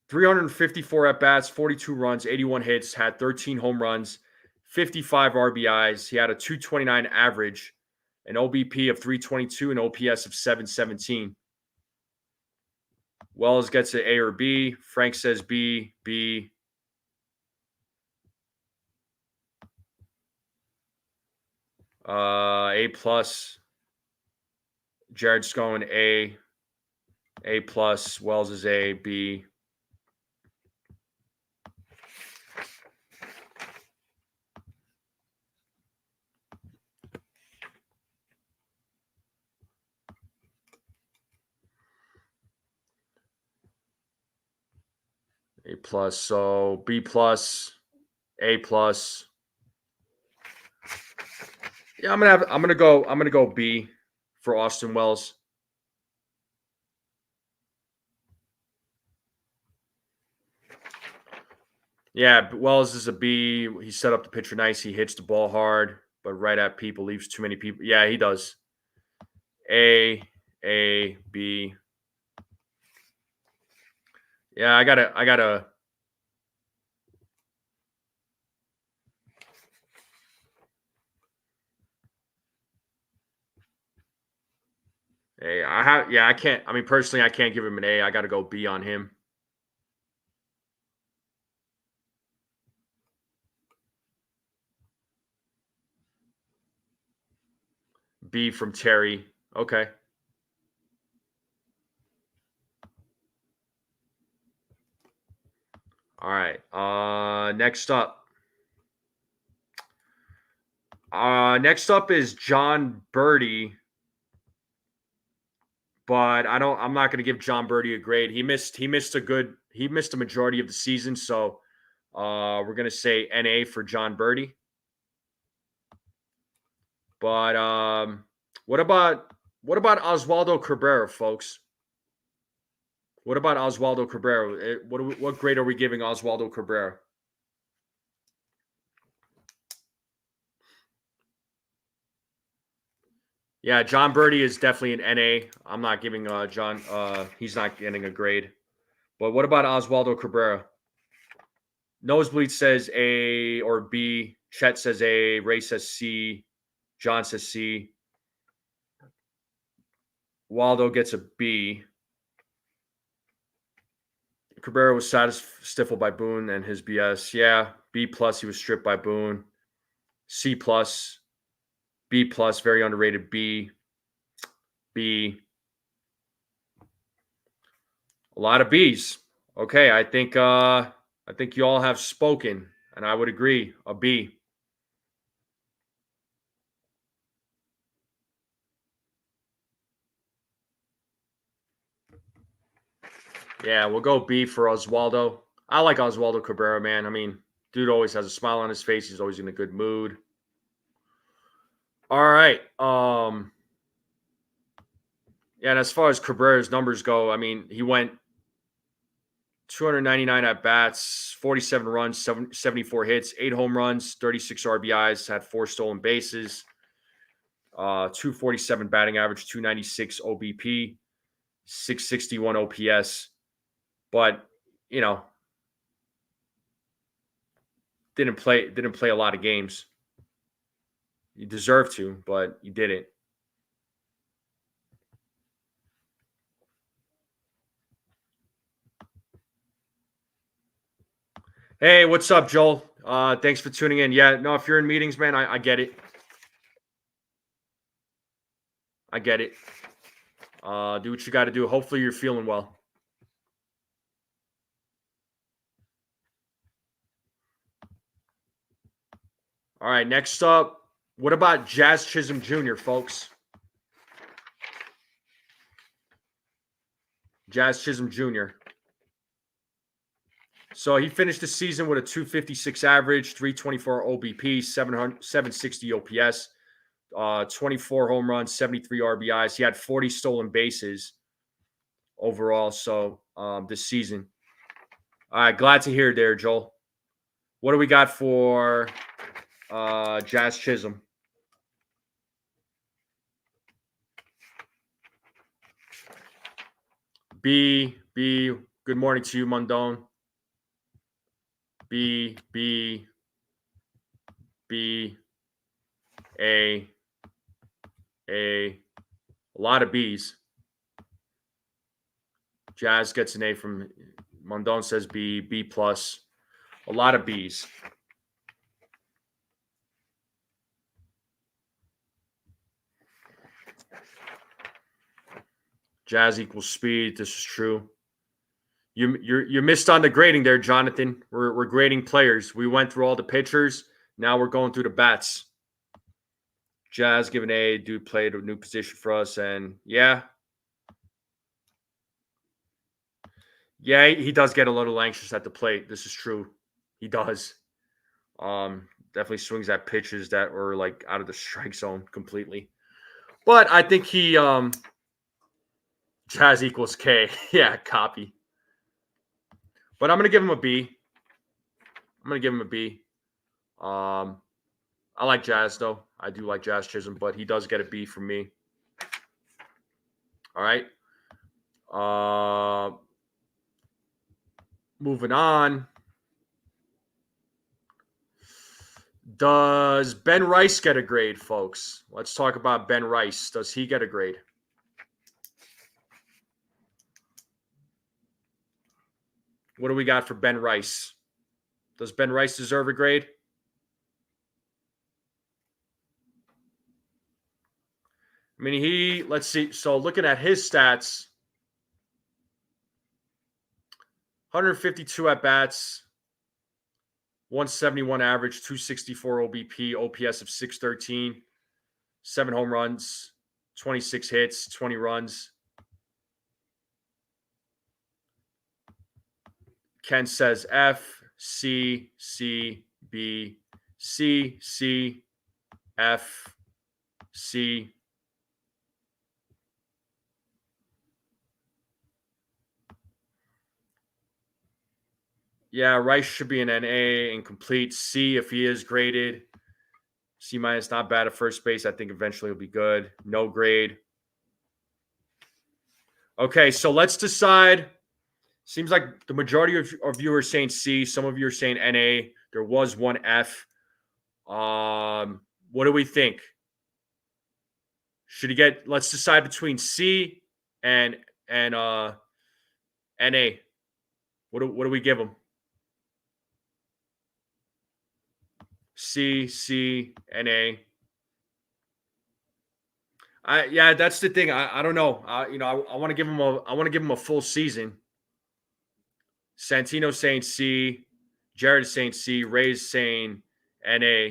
354 at bats, 42 runs, 81 hits, had 13 home runs, 55 RBIs. He had a 229 average, an OBP of 322, and OPS of 717. Wells gets an A or B. Frank says B, B. A plus. Jared's going A plus. Wells is A, B. A plus. So B plus, A plus. Yeah, I'm gonna go B for Austin Wells. Yeah, Wells is a B. He set up the pitcher nice. He hits the ball hard, but right at people, leaves too many people. Yeah, he does. A, B. Yeah, I gotta. A. I can't. I mean, personally, I can't give him an A. I gotta go B on him. B from Terry. Okay. All right. Next up. Next up is John Birdie. But I'm not gonna give John Birdie a grade. He missed a majority of the season, so we're gonna say NA for John Birdie. But what about Oswaldo Cabrera, folks? What about Oswaldo Cabrera? What grade are we giving Oswaldo Cabrera? Yeah, John Birdie is definitely an NA. I'm not giving John. He's not getting a grade. But what about Oswaldo Cabrera? Nosebleed says A or B. Chet says A. Ray says C. John says C. Waldo gets a B. Cabrera was stifled by Boone and his BS. Yeah, B plus. He was stripped by Boone. C plus. B plus. Very underrated. B. B. A lot of B's. Okay, I think you all have spoken, and I would agree. A B. Yeah, we'll go B for Oswaldo. I like Oswaldo Cabrera, man. I mean, dude always has a smile on his face. He's always in a good mood. All right. Yeah, and as far as Cabrera's numbers go, I mean, he went 299 at bats, 47 runs, 74 hits, 8 home runs, 36 RBIs, had 4 stolen bases, 247 batting average, 296 OBP, 661 OPS. But, you know, didn't play a lot of games. You deserved to, but you didn't. Hey, what's up, Joel? Thanks for tuning in. Yeah, no, if you're in meetings, man, I get it. I get it. Do what you got to do. Hopefully you're feeling well. All right, next up, what about Jazz Chisholm Jr., folks? Jazz Chisholm Jr. So he finished the season with a 256 average, 324 OBP, 760 OPS, 24 home runs, 73 RBIs. He had 40 stolen bases overall. So this season. All right, glad to hear there, Joel. What do we got for Jazz Chisholm? B. Good morning to you, Mondone. B, A, a lot of B's. Jazz gets an A from Mondone says B plus. A lot of B's. Jazz equals speed. This is true. You missed on the grading there, Jonathan. We're grading players. We went through all the pitchers. Now we're going through the bats. Jazz given A. Dude played a new position for us, and yeah, he does get a little anxious at the plate. This is true. He does. Definitely swings at pitches that were like out of the strike zone completely. But I think he Jazz equals K. Yeah, copy. But I'm gonna give him a B. I like Jazz though. I do like Jazz Chisholm, but he does get a B from me. All right. Moving on. Does Ben Rice get a grade, folks? Let's talk about Ben Rice. Does he get a grade? What do we got for Ben Rice? Does Ben Rice deserve a grade? I mean, let's see. So looking at his stats, 152 at bats, 171 average, 264 OBP, OPS of 613, 7 home runs, 26 hits, 20 runs. Ken says F, C, B, C, F, C. Yeah, Rice should be an NA, incomplete. C if he is graded. C minus, not bad at first base. I think eventually he'll be good. No grade. Okay, so let's decide. Seems like the majority of you are saying C. Some of you are saying NA. There was one F. What do we think? Should he get? Let's decide between C and NA. What do we give him? C, NA. Yeah, that's the thing. I don't know. I want to give him a full season. Santino saying C, Jared is saying C, Ray's saying NA.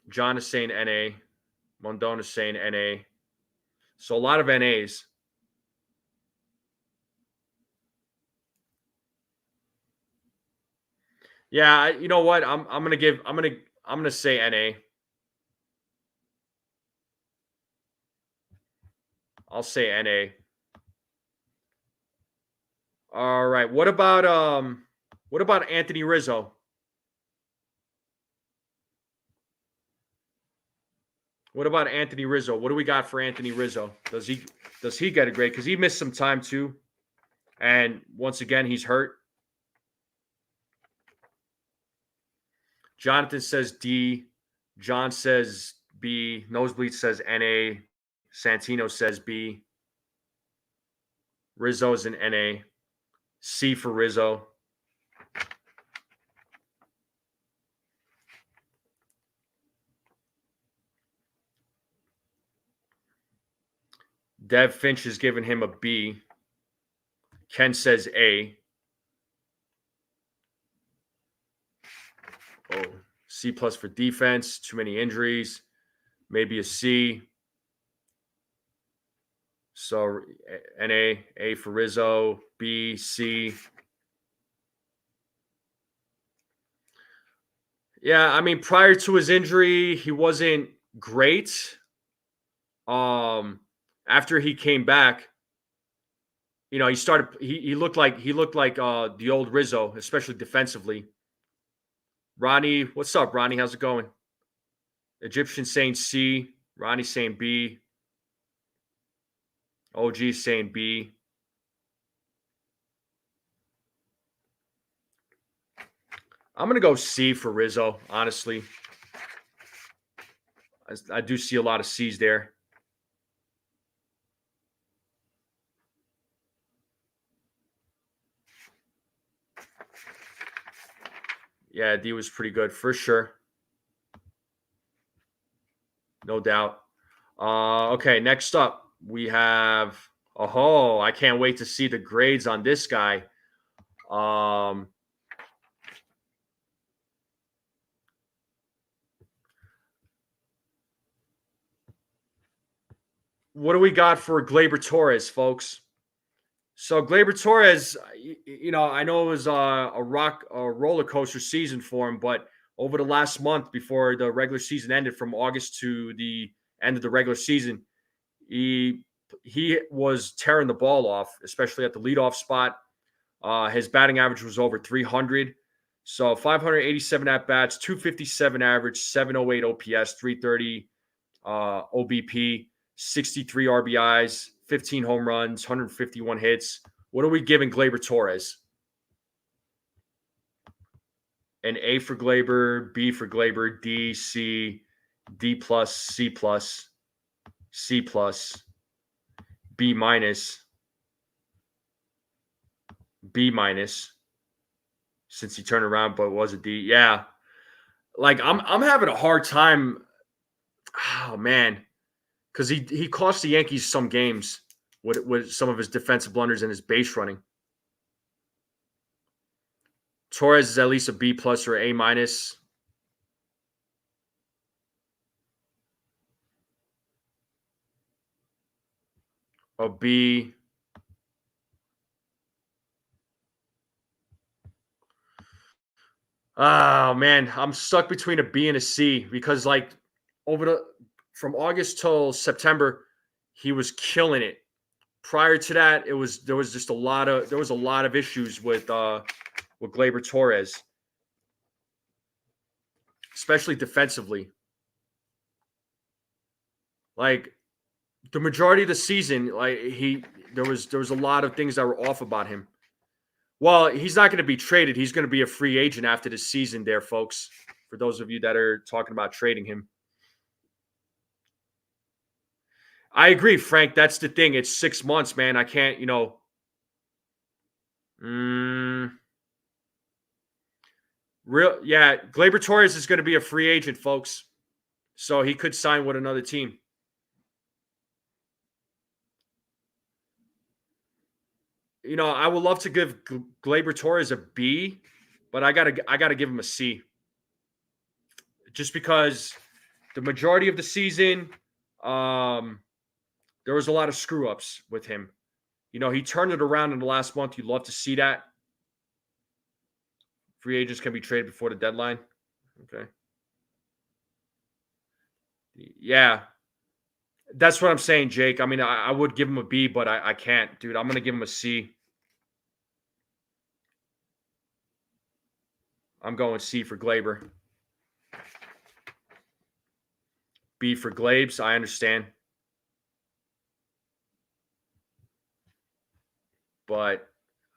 John is saying NA. Mondone is saying NA. So a lot of NAs. Yeah, you know what? I'm gonna say NA. I'll say NA. All right. What about Anthony Rizzo? What about Anthony Rizzo? What do we got for Anthony Rizzo? Does he get a grade? Because he missed some time too. And once again, he's hurt. Jonathan says D. John says B. Nosebleed says NA. Santino says B. Rizzo's an NA. C for Rizzo. Dev Finch has given him a B. Ken says A. Oh, C plus for defense. Too many injuries. Maybe a C. So NA, A for Rizzo, B, C. Yeah, I mean, prior to his injury, he wasn't great. After he came back, he started. He looked like the old Rizzo, especially defensively. Ronnie, what's up, Ronnie? How's it going? Egyptian saying C. Ronnie saying B. OG saying B. I'm going to go C for Rizzo, honestly. I do see a lot of C's there. Yeah, D was pretty good for sure. No doubt. Okay, next up, we have, I can't wait to see the grades on this guy. What do we got for Gleyber Torres, folks? So Gleyber Torres, I know it was a roller coaster season for him, but over the last month before the regular season ended, from August to the end of the regular season, he was tearing the ball off, especially at the leadoff spot. His batting average was over 300. So 587 at bats, 257 average, 708 OPS, 330 OBP, 63 RBIs, 15 home runs, 151 hits. What are we giving Gleyber Torres? An A for Gleyber, B for Gleyber, D, C, D plus, C plus, C plus, B minus, B minus. Since he turned around, but it was a D. Yeah, like I'm having a hard time. Oh man, because he cost the Yankees some games with some of his defensive blunders and his base running. Torres is at least a B plus or A minus. A B. Oh man, I'm stuck between a B and a C because from August till September, he was killing it. Prior to that, there was a lot of issues with Gleyber Torres, especially defensively. Like the majority of the season, there was a lot of things that were off about him. Well, he's not going to be traded. He's going to be a free agent after the season there, folks, for those of you that are talking about trading him. I agree, Frank. That's the thing. It's 6 months, man. I can't, Gleyber Torres is going to be a free agent, folks. So he could sign with another team. I would love to give Gleyber Torres a B, but I gotta give him a C. Just because the majority of the season, there was a lot of screw ups with him. He turned it around in the last month. You'd love to see that. Free agents can be traded before the deadline. Okay. Yeah. That's what I'm saying, Jake. I mean, I would give him a B, but I can't, dude. I'm going to give him a C. I'm going C for Glaber. B for Glabes. I understand. But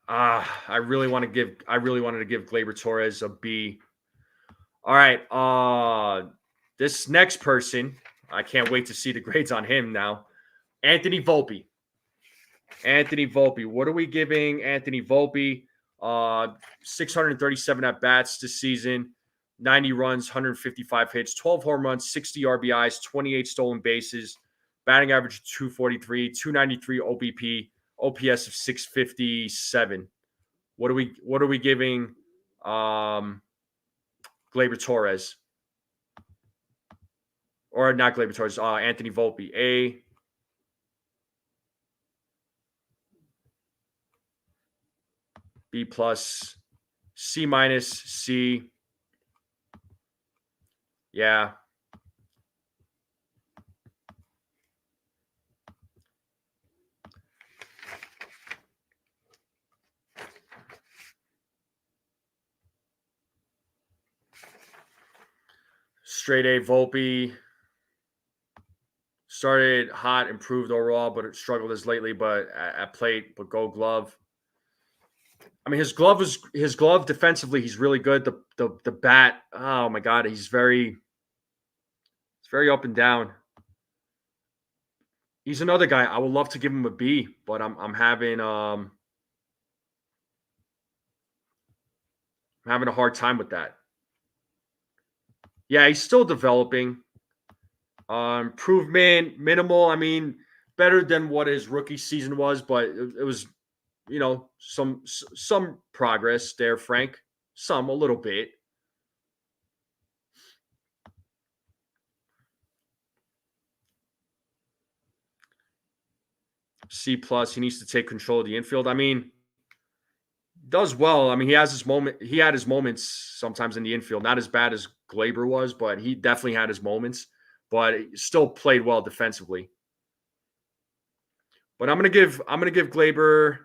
I really wanted to give Glaber Torres a B. All right. This next person, I can't wait to see the grades on him now. Anthony Volpe. What are we giving Anthony Volpe? 637 at bats this season, 90 runs, 155 hits, 12 home runs, 60 RBIs, 28 stolen bases, batting average of 243, 293 OBP, OPS of 657. What are we giving Gleyber Torres? Or not Gleyber Torres, Anthony Volpe. A, B plus, C minus, C. Yeah. Straight A Volpe. Started hot, improved overall, but it struggled as lately. But at plate, but Gold Glove. I mean, his glove defensively. He's really good. The bat. Oh my God, it's very up and down. He's another guy. I would love to give him a B, but I'm having a hard time with that. Yeah, he's still developing. Improvement minimal. I mean, better than what his rookie season was, but it was, some progress there, Frank. A little bit. C plus. He needs to take control of the infield. I mean, does well. I mean, he has his moment. He had his moments sometimes in the infield. Not as bad as Glaber was, but he definitely had his moments. But he still played well defensively. But I'm gonna give Glaber.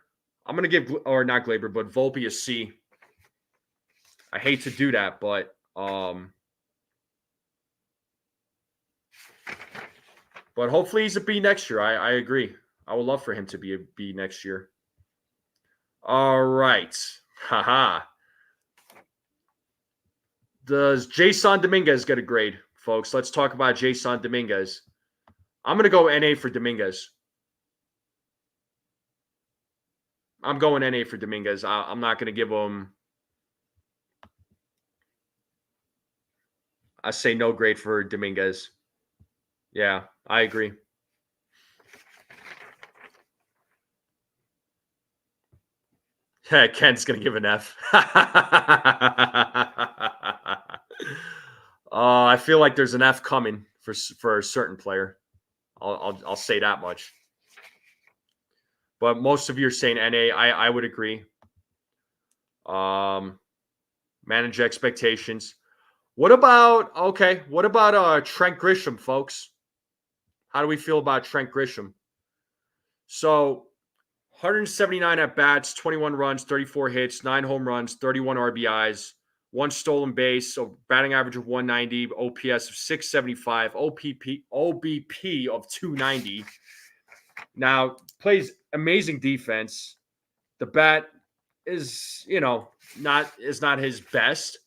I'm gonna give, or not Glaber, but Volpe a C. I hate to do that, but hopefully he's a B next year. I agree. I would love for him to be a B next year. All right. Haha. Does Jason Dominguez get a grade, folks? Let's talk about Jason Dominguez. I'm going to go NA for Dominguez. I'm going NA for Dominguez. I'm not going to give him. I say no grade for Dominguez. Yeah, I agree. Ken's going to give an F. I feel like there's an F coming for a certain player. I'll say that much. But most of you are saying NA. I would agree. Manage expectations. What about Trent Grisham, folks? How do we feel about Trent Grisham? So 179 at bats, 21 runs, 34 hits, 9 home runs, 31 RBIs, 1 stolen base, so batting average of 190, OPS of 675, OBP of 290. Now, plays amazing defense. The bat is, not his best,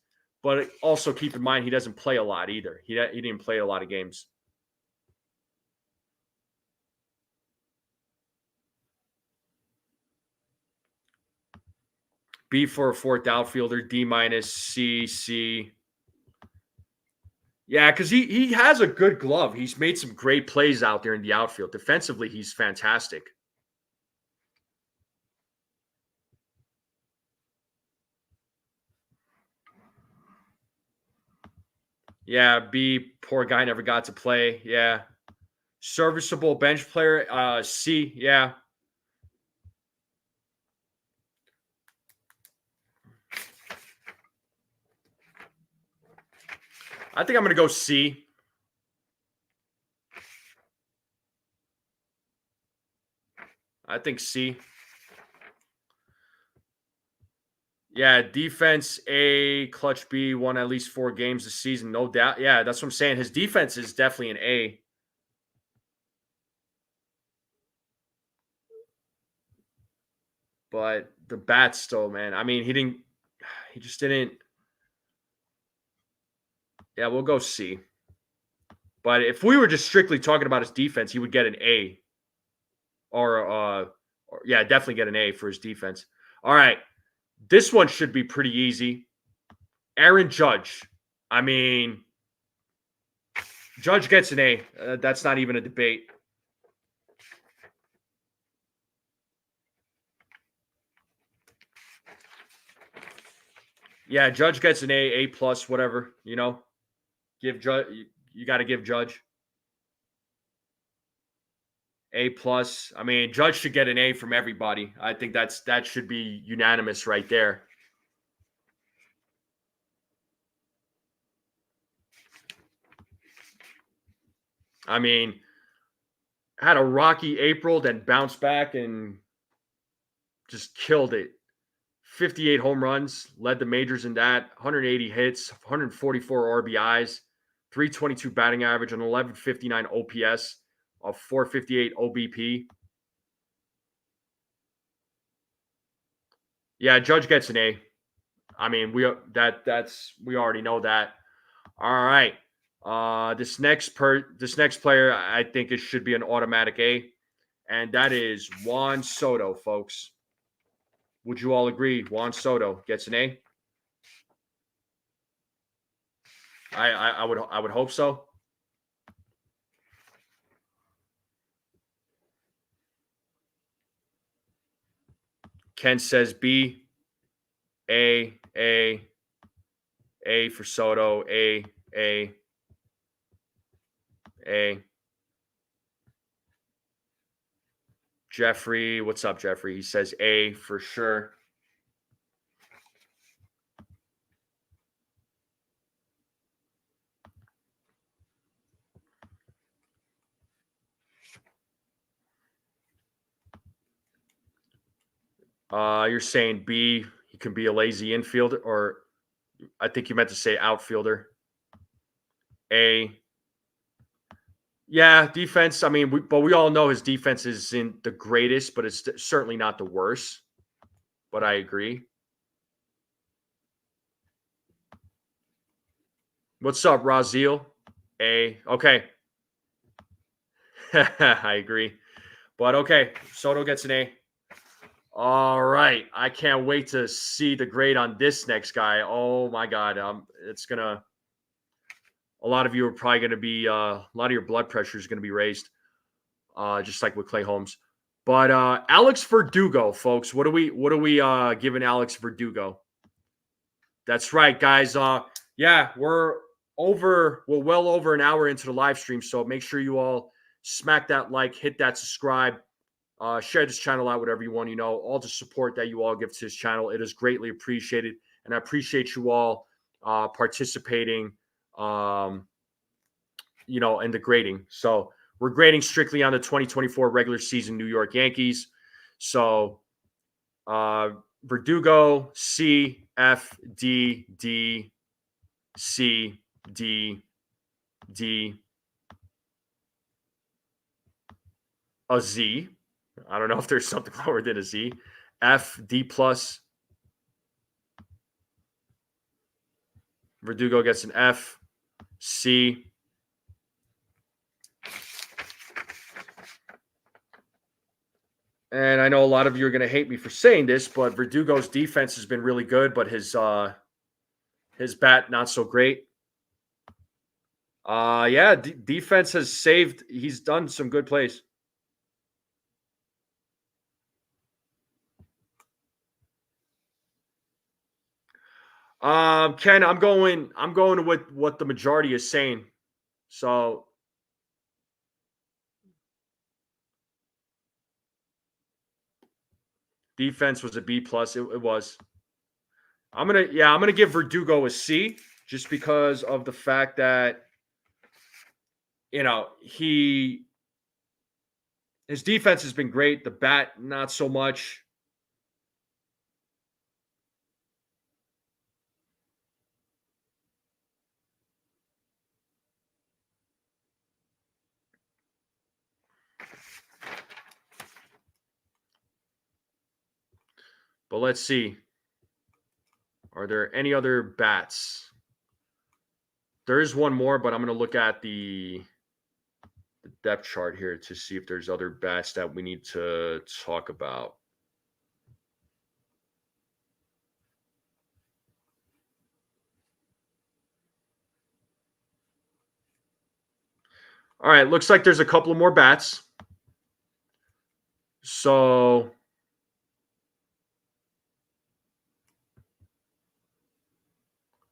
but also keep in mind he doesn't play a lot either. He didn't play a lot of games. B for a fourth outfielder, D minus, C. Yeah, because he has a good glove. He's made some great plays out there in the outfield. Defensively, he's fantastic. Yeah, B, poor guy, never got to play. Yeah. Serviceable bench player, C, yeah. I think I'm going to go C. I think C. Yeah, defense A, clutch B, won at least 4 games this season, no doubt. Yeah, that's what I'm saying. His defense is definitely an A. But the bats still, man. I mean, he just didn't. Yeah, we'll go C. But if we were just strictly talking about his defense, he would get an A. Or yeah, definitely get an A for his defense. All right. This one should be pretty easy. Aaron Judge. I mean, Judge gets an A. That's not even a debate. Yeah, Judge gets an A plus, whatever, you know. Give Judge, you got to give Judge A plus. I mean, Judge should get an A from everybody. I think that should be unanimous right there. I mean, had a rocky April, then bounced back and just killed it. 58 home runs, led the majors in that, 180 hits, 144 RBIs, 322 batting average, an 1159 OPS, a 458 OBP. Yeah, Judge gets an A. I mean, we already know that. All right. This next player, I think it should be an automatic A, and that is Juan Soto, folks. Would you all agree? Juan Soto gets an A. I would hope so. Ken says B. A for Soto. A. Jeffrey, what's up, Jeffrey? He says A for sure. You're saying B, he can be a lazy infielder, or I think you meant to say outfielder. A. Yeah, defense. I mean, but we all know his defense isn't the greatest, but it's certainly not the worst. But I agree. What's up, Raziel? A. Okay. I agree. But okay, Soto gets an A. All right. I can't wait to see the grade on this next guy. Oh my God. It's gonna. A lot of you are probably gonna be. A lot of your blood pressure is gonna be raised, just like with Clay Holmes. But Alex Verdugo, folks. What are we giving Alex Verdugo? That's right, guys. Yeah, we're well over an hour into the live stream, so make sure you all smack that like, hit that subscribe. Share this channel out with everyone, all the support that you all give to this channel. It is greatly appreciated. And I appreciate you all participating, in the grading. So we're grading strictly on the 2024 regular season New York Yankees. So Verdugo, C, F, D, D, C, D, D, a Z. I don't know if there's something lower than a Z. F, D plus. Verdugo gets an F. C. And I know a lot of you are going to hate me for saying this, but Verdugo's defense has been really good, but his bat not so great. Defense has saved. He's done some good plays. Ken, I'm going with what the majority is saying. So defense was a B plus. It was. I'm gonna give Verdugo a C just because of the fact that he His defense has been great. The bat, not so much. But let's see. Are there any other bats? There is one more, but I'm going to look at the depth chart here to see if there's other bats that we need to talk about. All right, looks like there's a couple of more bats. So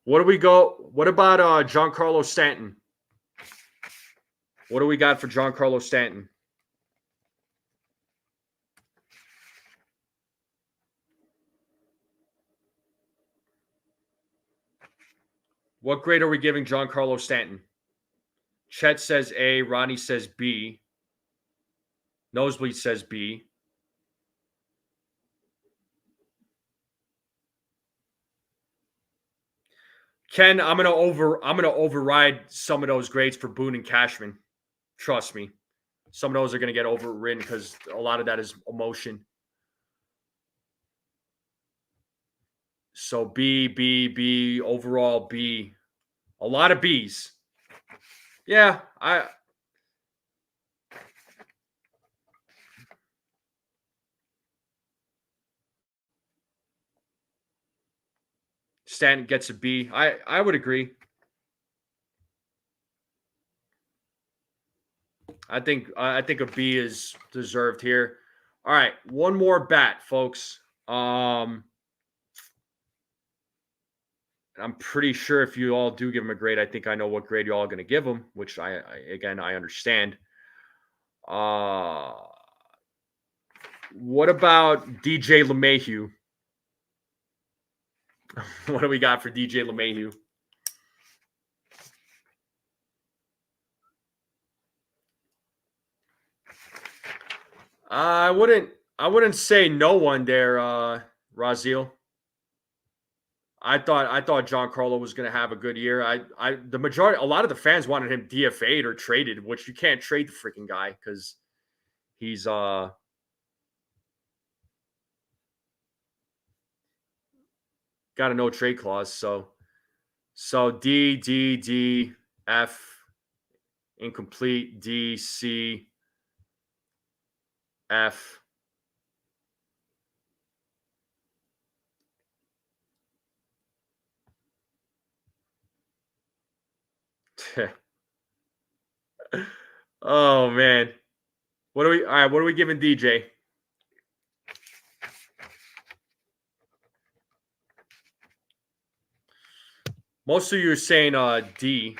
what do we go? What about Giancarlo Stanton? What do we got for Giancarlo Stanton? What grade are we giving Giancarlo Stanton? Chet says A. Ronnie says B. Nosebleed says B. Ken, I'm gonna override some of those grades for Boone and Cashman. Trust me. Some of those are gonna get overridden because a lot of that is emotion. So B, overall B. A lot of B's. Yeah, Stanton gets a B. I would agree. I think a B is deserved here. All right, one more bat, folks. I'm pretty sure if you all do give him a grade, I think I know what grade you all are going to give him, which I understand. What about DJ LeMahieu? What do we got for DJ LeMahieu? I wouldn't say no one there, Raziel. I thought Giancarlo was going to have a good year. A lot of the fans wanted him DFA'd or traded, which you can't trade the freaking guy because he's got a no trade clause. So D F incomplete, D C F. Oh man. What are we giving DJ? Most of you are saying D.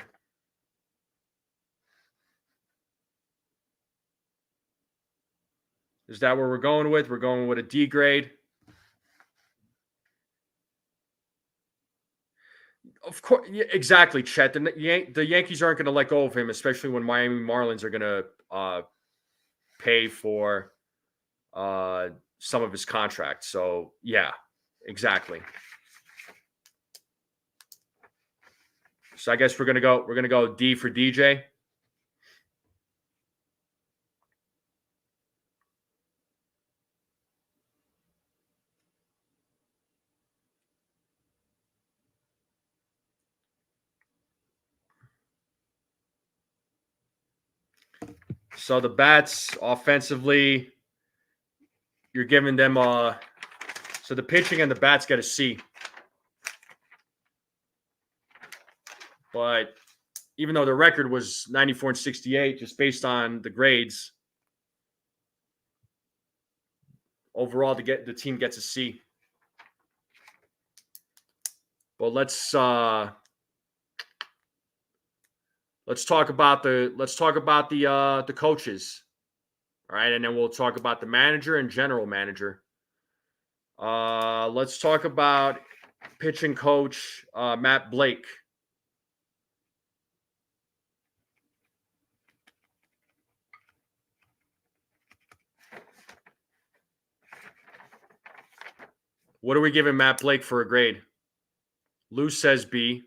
Is that where we're going with? We're going with a D grade. Of course, yeah, exactly, Chet. The Yankees aren't going to let go of him, especially when Miami Marlins are going to pay for some of his contract. So yeah, exactly. So I guess we're gonna go D for DJ. So the bats offensively, you're giving them so the pitching and the bats get a C. But even though the record was 94 and 68, just based on the grades, overall the team gets a C. But let's talk about the coaches. All right, and then we'll talk about the manager and general manager. Let's talk about pitching coach Matt Blake. What are we giving Matt Blake for a grade? Lou says B.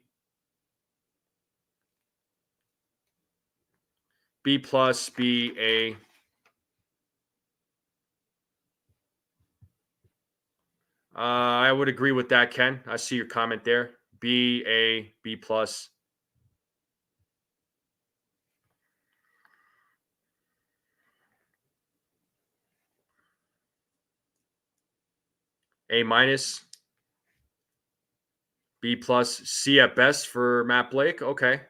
B plus, B, A. I would agree with that, Ken. I see your comment there. B, A, B plus. A minus. B plus, C at best for Matt Blake. Okay.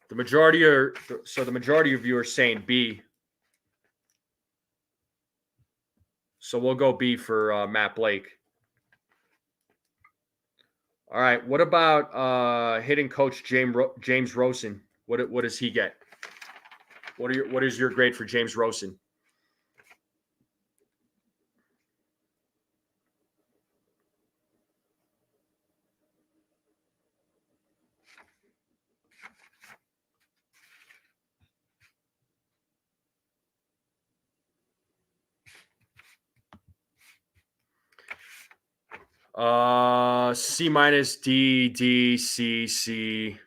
The majority of you are saying B. So we'll go B for Matt Blake. All right. What about hitting coach James Rosen? What does he get? What is your grade for James Rosen? C minus, D, D, C, C.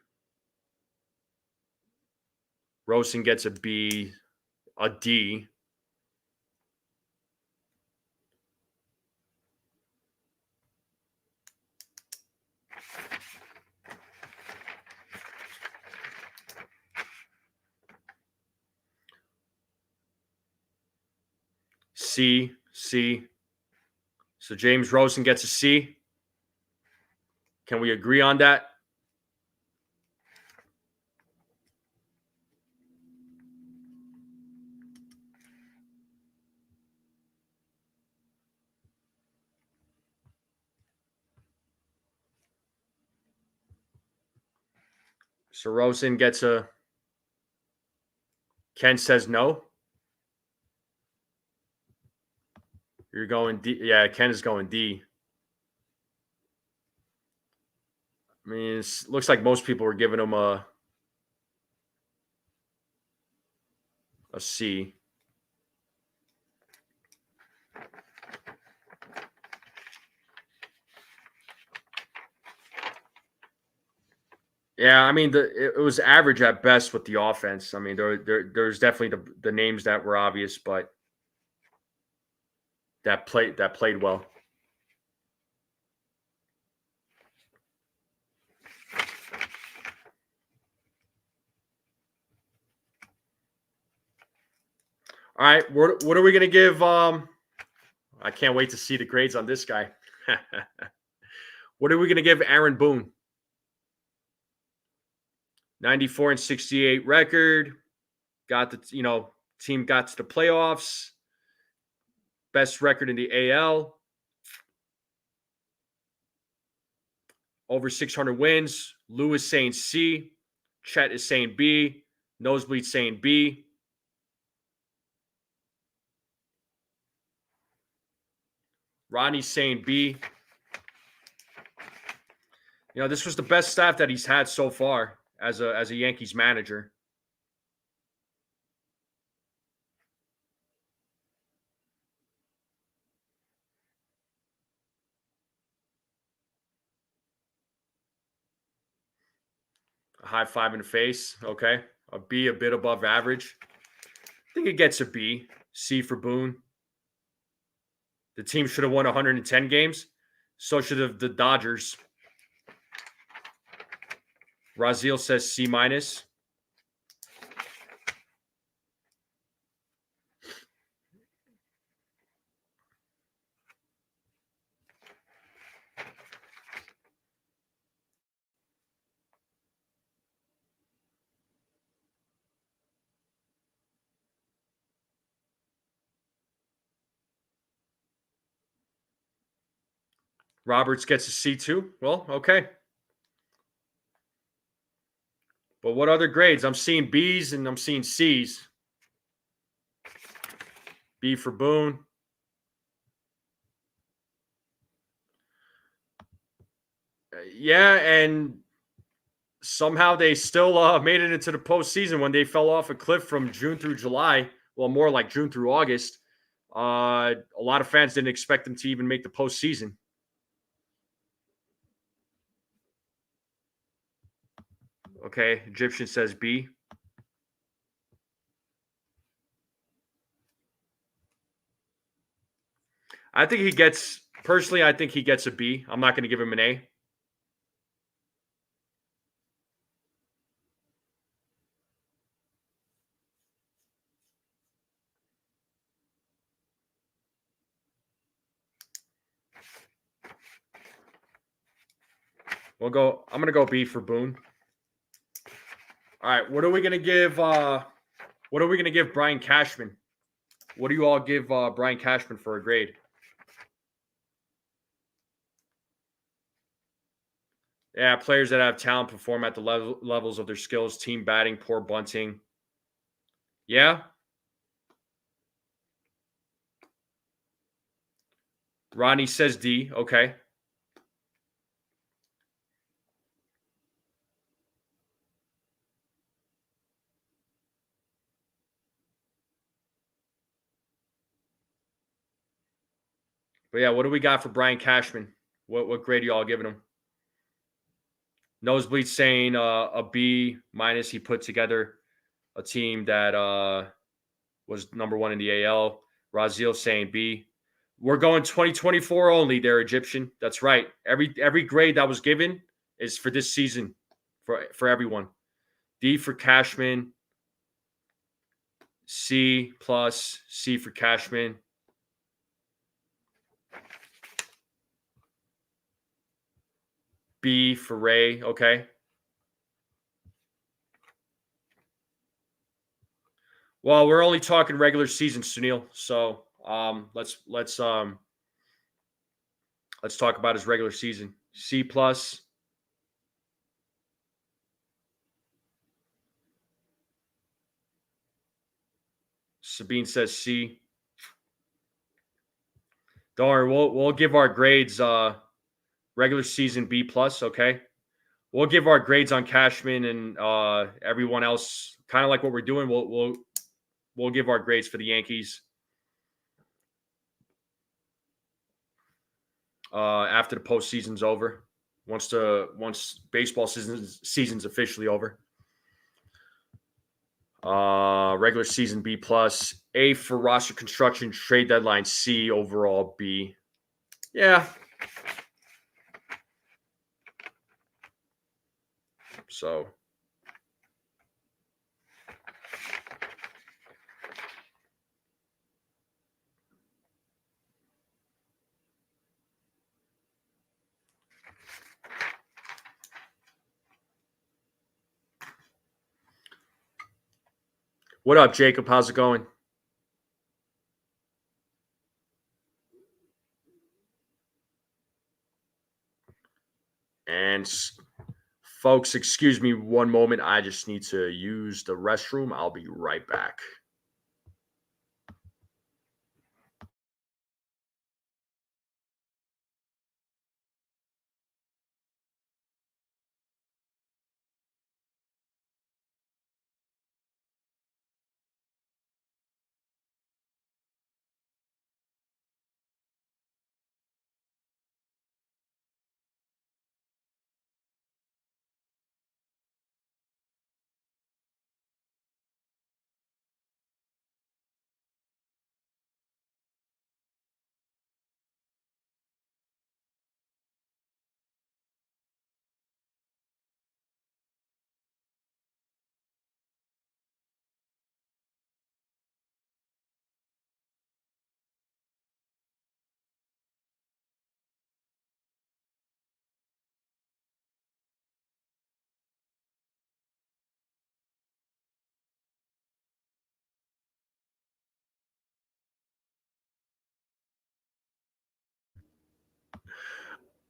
Rosen gets a B, a D. C, C. So James Rosen gets a C. Can we agree on that? So Rosen gets a. Ken says no. You're going D. Yeah, Ken is going D. I mean, it looks like most people were giving him a C. Yeah, I mean, it was average at best with the offense. I mean, there's definitely the names that were obvious, but that played well. All right, what are we gonna give? I can't wait to see the grades on this guy. What are we gonna give Aaron Boone? 94 and 68 record. Got the team got to the playoffs. Best record in the AL. Over 600 wins. Lou is saying C. Chet is saying B. Nosebleed saying B. Rodney's saying B. This was the best staff that he's had so far as a Yankees manager. A high five in the face. Okay. A B, a bit above average. I think it gets a B. C for Boone. The team should have won 110 games. So should have the Dodgers. Raziel says C minus. Roberts gets a C too. Well, okay. But what other grades? I'm seeing B's and I'm seeing C's. B for Boone. Yeah, and somehow they still made it into the postseason when they fell off a cliff from June through July. Well, more like June through August. A lot of fans didn't expect them to even make the postseason. Okay, Egyptian says B. I think he gets, personally, I think he gets a B. I'm not going to give him an A. I'm going to go B for Boone. All right, what are we going to give Brian Cashman? What do you all give Brian Cashman for a grade? Yeah, players that have talent perform at the levels of their skills, team batting, poor bunting. Yeah. Ronnie says D. Okay. But yeah, what do we got for Brian Cashman? What grade are you all giving him? Nosebleed saying a B minus. He put together a team that was number one in the AL. Raziel saying B. We're going 2024 only there, Egyptian. That's right. Every grade that was given is for this season for everyone. D for Cashman. C plus. C for Cashman. B for Ray. Okay. Well, we're only talking regular season, Sunil. So let's talk about his regular season. C plus. Sabine says C. Don't worry, we'll give our grades regular season B plus, okay? We'll give our grades on Cashman and everyone else, kind of like what we're doing. We'll give our grades for the Yankees after the postseason's over. Once baseball season's officially over. Regular season B plus. A for roster construction, trade deadline C, overall B. Yeah. So what up, Jacob? How's it going? And folks, excuse me one moment. I just need to use the restroom. I'll be right back.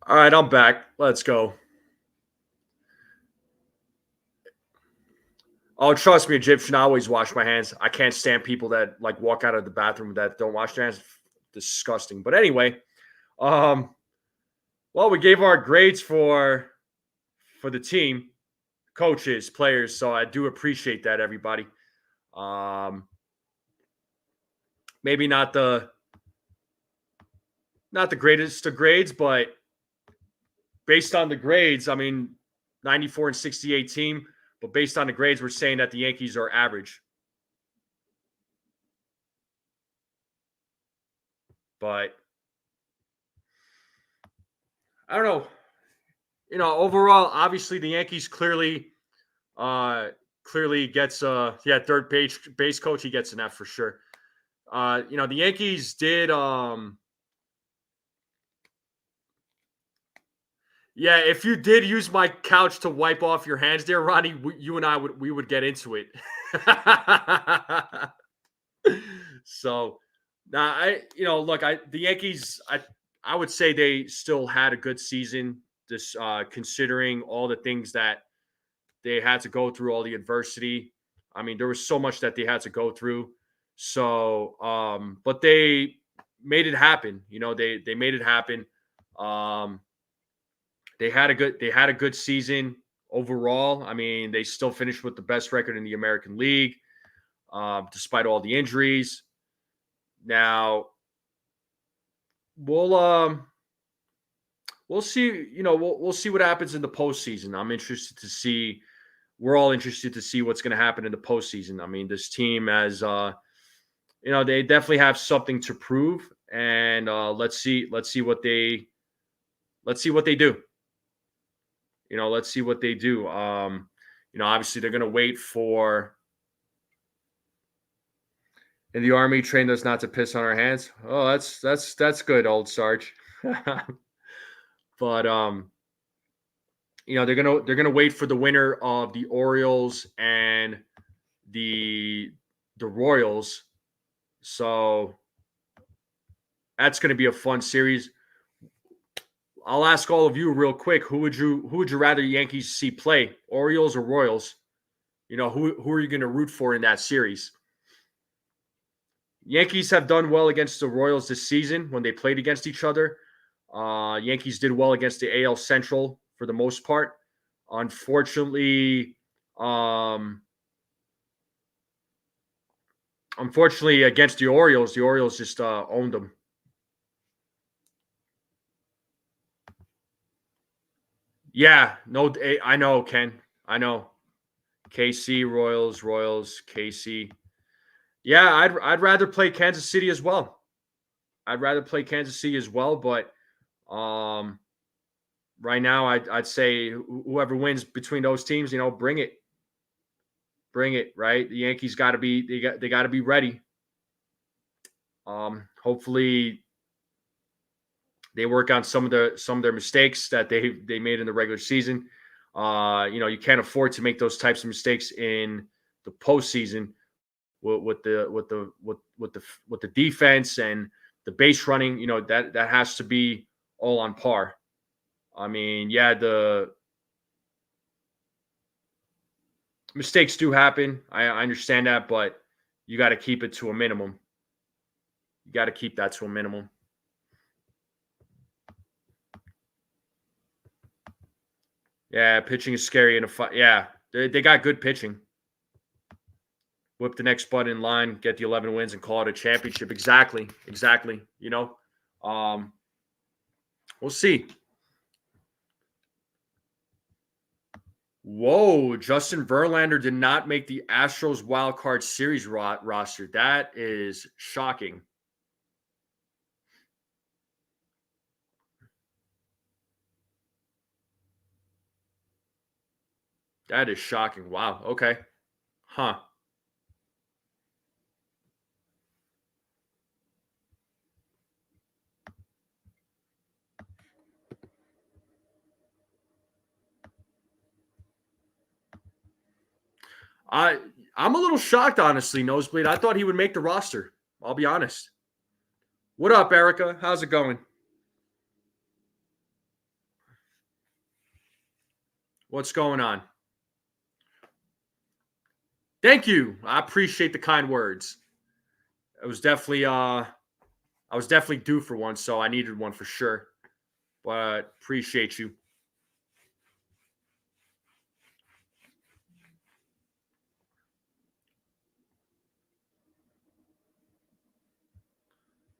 All right, I'm back. Let's go. Oh, trust me, Egyptian. I always wash my hands. I can't stand people that like walk out of the bathroom that don't wash their hands. Disgusting. But anyway, well, we gave our grades for the team. coaches, players. So I do appreciate that, everybody. Maybe not the greatest of grades, but based on the grades, I mean, 94 and 68 team, but based on the grades, we're saying that the Yankees are average. But I don't know. Overall, obviously the Yankees clearly gets third base coach, he gets an F for sure. The Yankees did if you did use my couch to wipe off your hands there, Ronnie, you and I would get into it. So now the Yankees, I would say they still had a good season, this considering all the things that they had to go through, all the adversity. I mean, there was so much that they had to go through. So, but they made it happen. They made it happen. They had a good season overall. I mean, they still finished with the best record in the American League, despite all the injuries. Now, we'll see. We'll see what happens in the postseason. I'm interested to see. We're all interested to see what's going to happen in the postseason. I mean, this team has, they definitely have something to prove, and let's see what they do. Let's see what they do. Obviously they're going to wait for. In the Army, trained us not to piss on our hands. Oh, that's good, old Sarge. But they're gonna wait for the winner of the Orioles and the Royals. So that's gonna be a fun series. I'll ask all of you real quick. Who would you rather Yankees see play? Orioles or Royals? Who are you gonna root for in that series? Yankees have done well against the Royals this season when they played against each other. Yankees did well against the AL Central for the most part. Unfortunately, against the Orioles just owned them. Yeah, no, I know, Ken. I know. KC, Royals, KC. Yeah, I'd rather play Kansas City as well. But right now I'd say whoever wins between those teams, bring it. Right? The Yankees got to be they got to be ready. Hopefully they work on some of their mistakes that they made in the regular season. You can't afford to make those types of mistakes in the postseason with the defense and the base running. That has to be all on par. I mean, the mistakes do happen. I understand that, but you got to keep it to a minimum. You got to keep that to a minimum. Yeah, pitching is scary in a fight. Yeah, they got good pitching. Whip the next button in line, get the 11 wins, and call it a championship. Exactly. We'll see. Whoa, Justin Verlander did not make the Astros Wild Card Series roster. That is shocking. That is shocking. Wow. Okay. Huh. I'm a little shocked, honestly, Nosebleed. I thought he would make the roster. I'll be honest. What up, Erica? How's it going? What's going on? Thank you. I appreciate the kind words. It was definitely I was definitely due for one, so I needed one for sure. But appreciate you.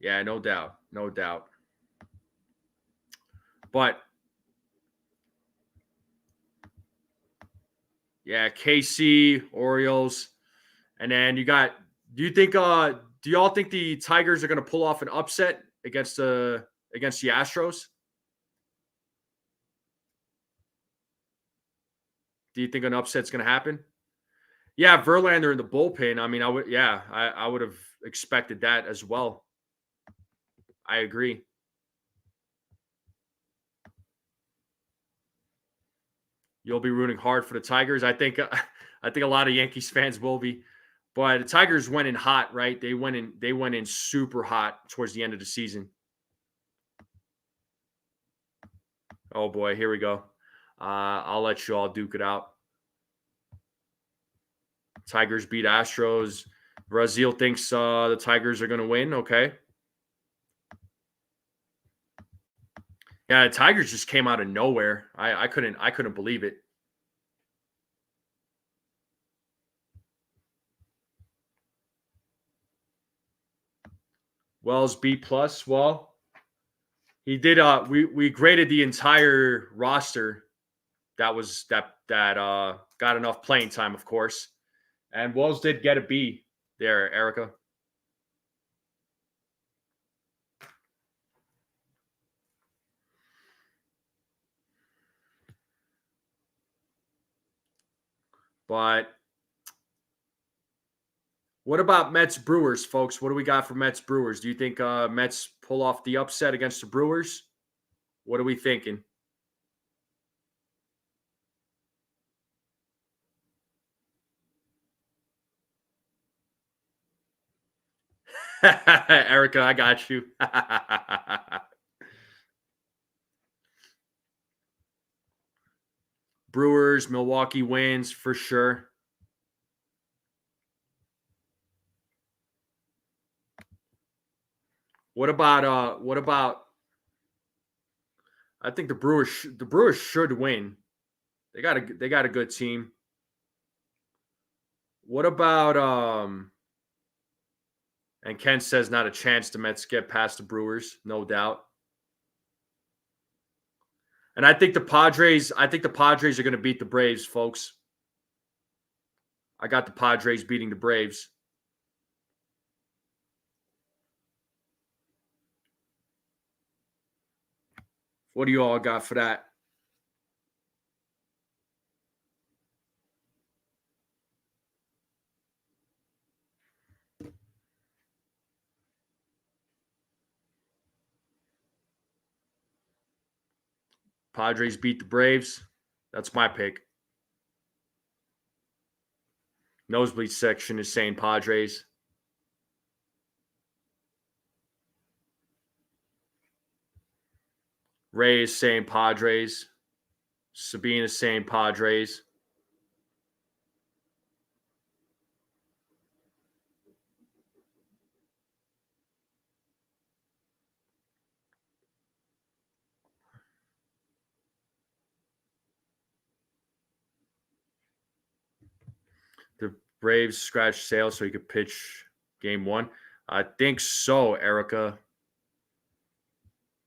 Yeah, no doubt. No doubt. But yeah, KC, Orioles. And then you got, do y'all think the Tigers are going to pull off an upset against the Astros? Do you think an upset's going to happen? Yeah, Verlander in the bullpen. I mean, I would have expected that as well. I agree. You'll be rooting hard for the Tigers. I think a lot of Yankees fans will be. But the Tigers went in hot, right? They went in super hot towards the end of the season. Oh boy, here we go. I'll let you all duke it out. Tigers beat Astros. Brazil thinks the Tigers are going to win. Okay. Yeah, the Tigers just came out of nowhere. I couldn't believe it. Wells B plus. Well, he did. We graded the entire roster. That got enough playing time, of course. And Wells did get a B there, Erica. But what about Mets Brewers, folks? What do we got for Mets Brewers? Do you think Mets pull off the upset against the Brewers? What are we thinking? Erica, I got you. Brewers, Milwaukee wins for sure. What about I think the Brewers should win. They got a good team. What about and Ken says not a chance the Mets get past the Brewers, no doubt. And I think the Padres are going to beat the Braves, folks. I got the Padres beating the Braves. What do you all got for that? Padres beat the Braves. That's my pick. Nosebleed section is saying Padres. Ray is saying Padres. Sabine is saying Padres. The Braves scratched Sale so he could pitch game one. I think so, Erica.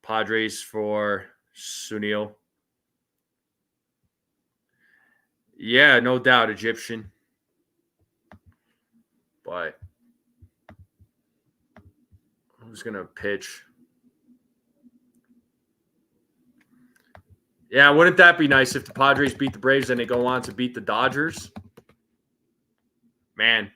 Padres for Sunil. Yeah, no doubt, Egyptian. But who's going to pitch? Yeah, wouldn't that be nice if the Padres beat the Braves and they go on to beat the Dodgers? Man.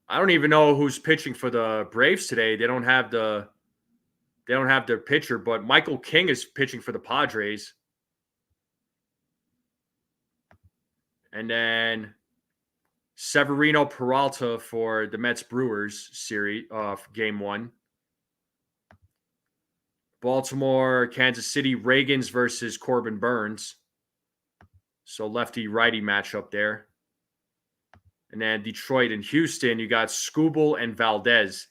I don't even know who's pitching for the Braves today. They don't have their pitcher, but Michael King is pitching for the Padres. And then Severino Peralta for the Mets Brewers series game one. Baltimore, Kansas City, Reagans versus Corbin Burns. So lefty-righty matchup there. And then Detroit and Houston, you got Skubal and Valdez.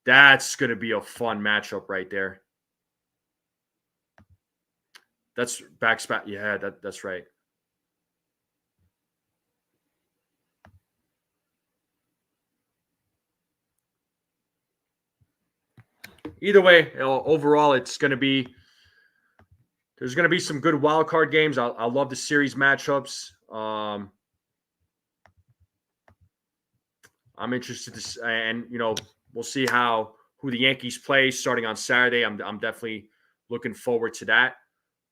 That's going to be a fun matchup right there. That's back. Yeah, that's right. either way, overall, there's going to be some good wild card games. I love the series matchups. I'm interested to, and we'll see who the Yankees play starting on Saturday. I'm definitely looking forward to that.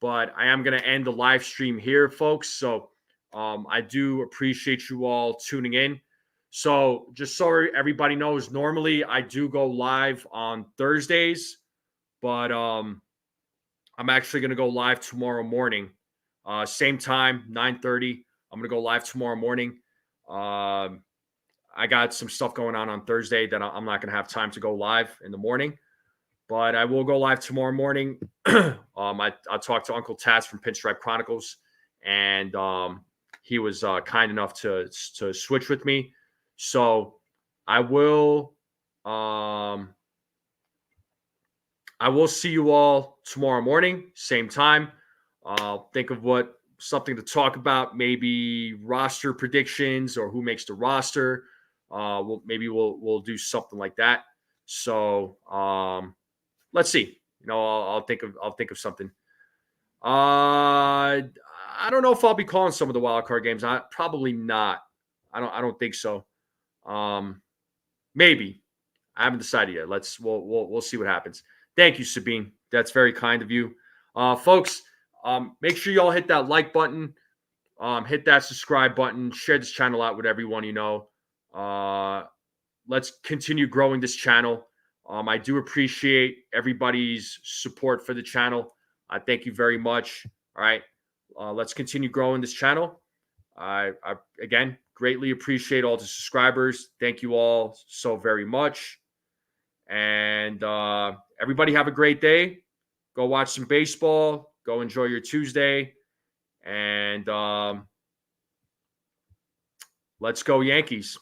But I am going to end the live stream here, folks. So I do appreciate you all tuning in. So just so everybody knows, normally I do go live on Thursdays, but I'm actually going to go live tomorrow morning, same time, 9:30. I'm going to go live tomorrow morning. I got some stuff going on Thursday that I'm not going to have time to go live in the morning, but I will go live tomorrow morning. I talked to Uncle Taz from Pinstripe Chronicles, and he was kind enough to switch with me. So I will see you all tomorrow morning, same time. Think of something to talk about, maybe roster predictions or who makes the roster. We'll do something like that. So let's see. I'll think of something. I don't know if I'll be calling some of the wild card games. Probably not. I don't think so. Maybe. I haven't decided yet. We'll see what happens. Thank you, Sabine. That's very kind of you. Folks, make sure you all hit that like button, hit that subscribe button, share this channel out with everyone you know. Let's continue growing this channel. I do appreciate everybody's support for the channel. Thank you very much. All right. Let's continue growing this channel. I again greatly appreciate all the subscribers. Thank you all so very much. And everybody have a great day. Go watch some baseball. Go enjoy your Tuesday. And let's go Yankees.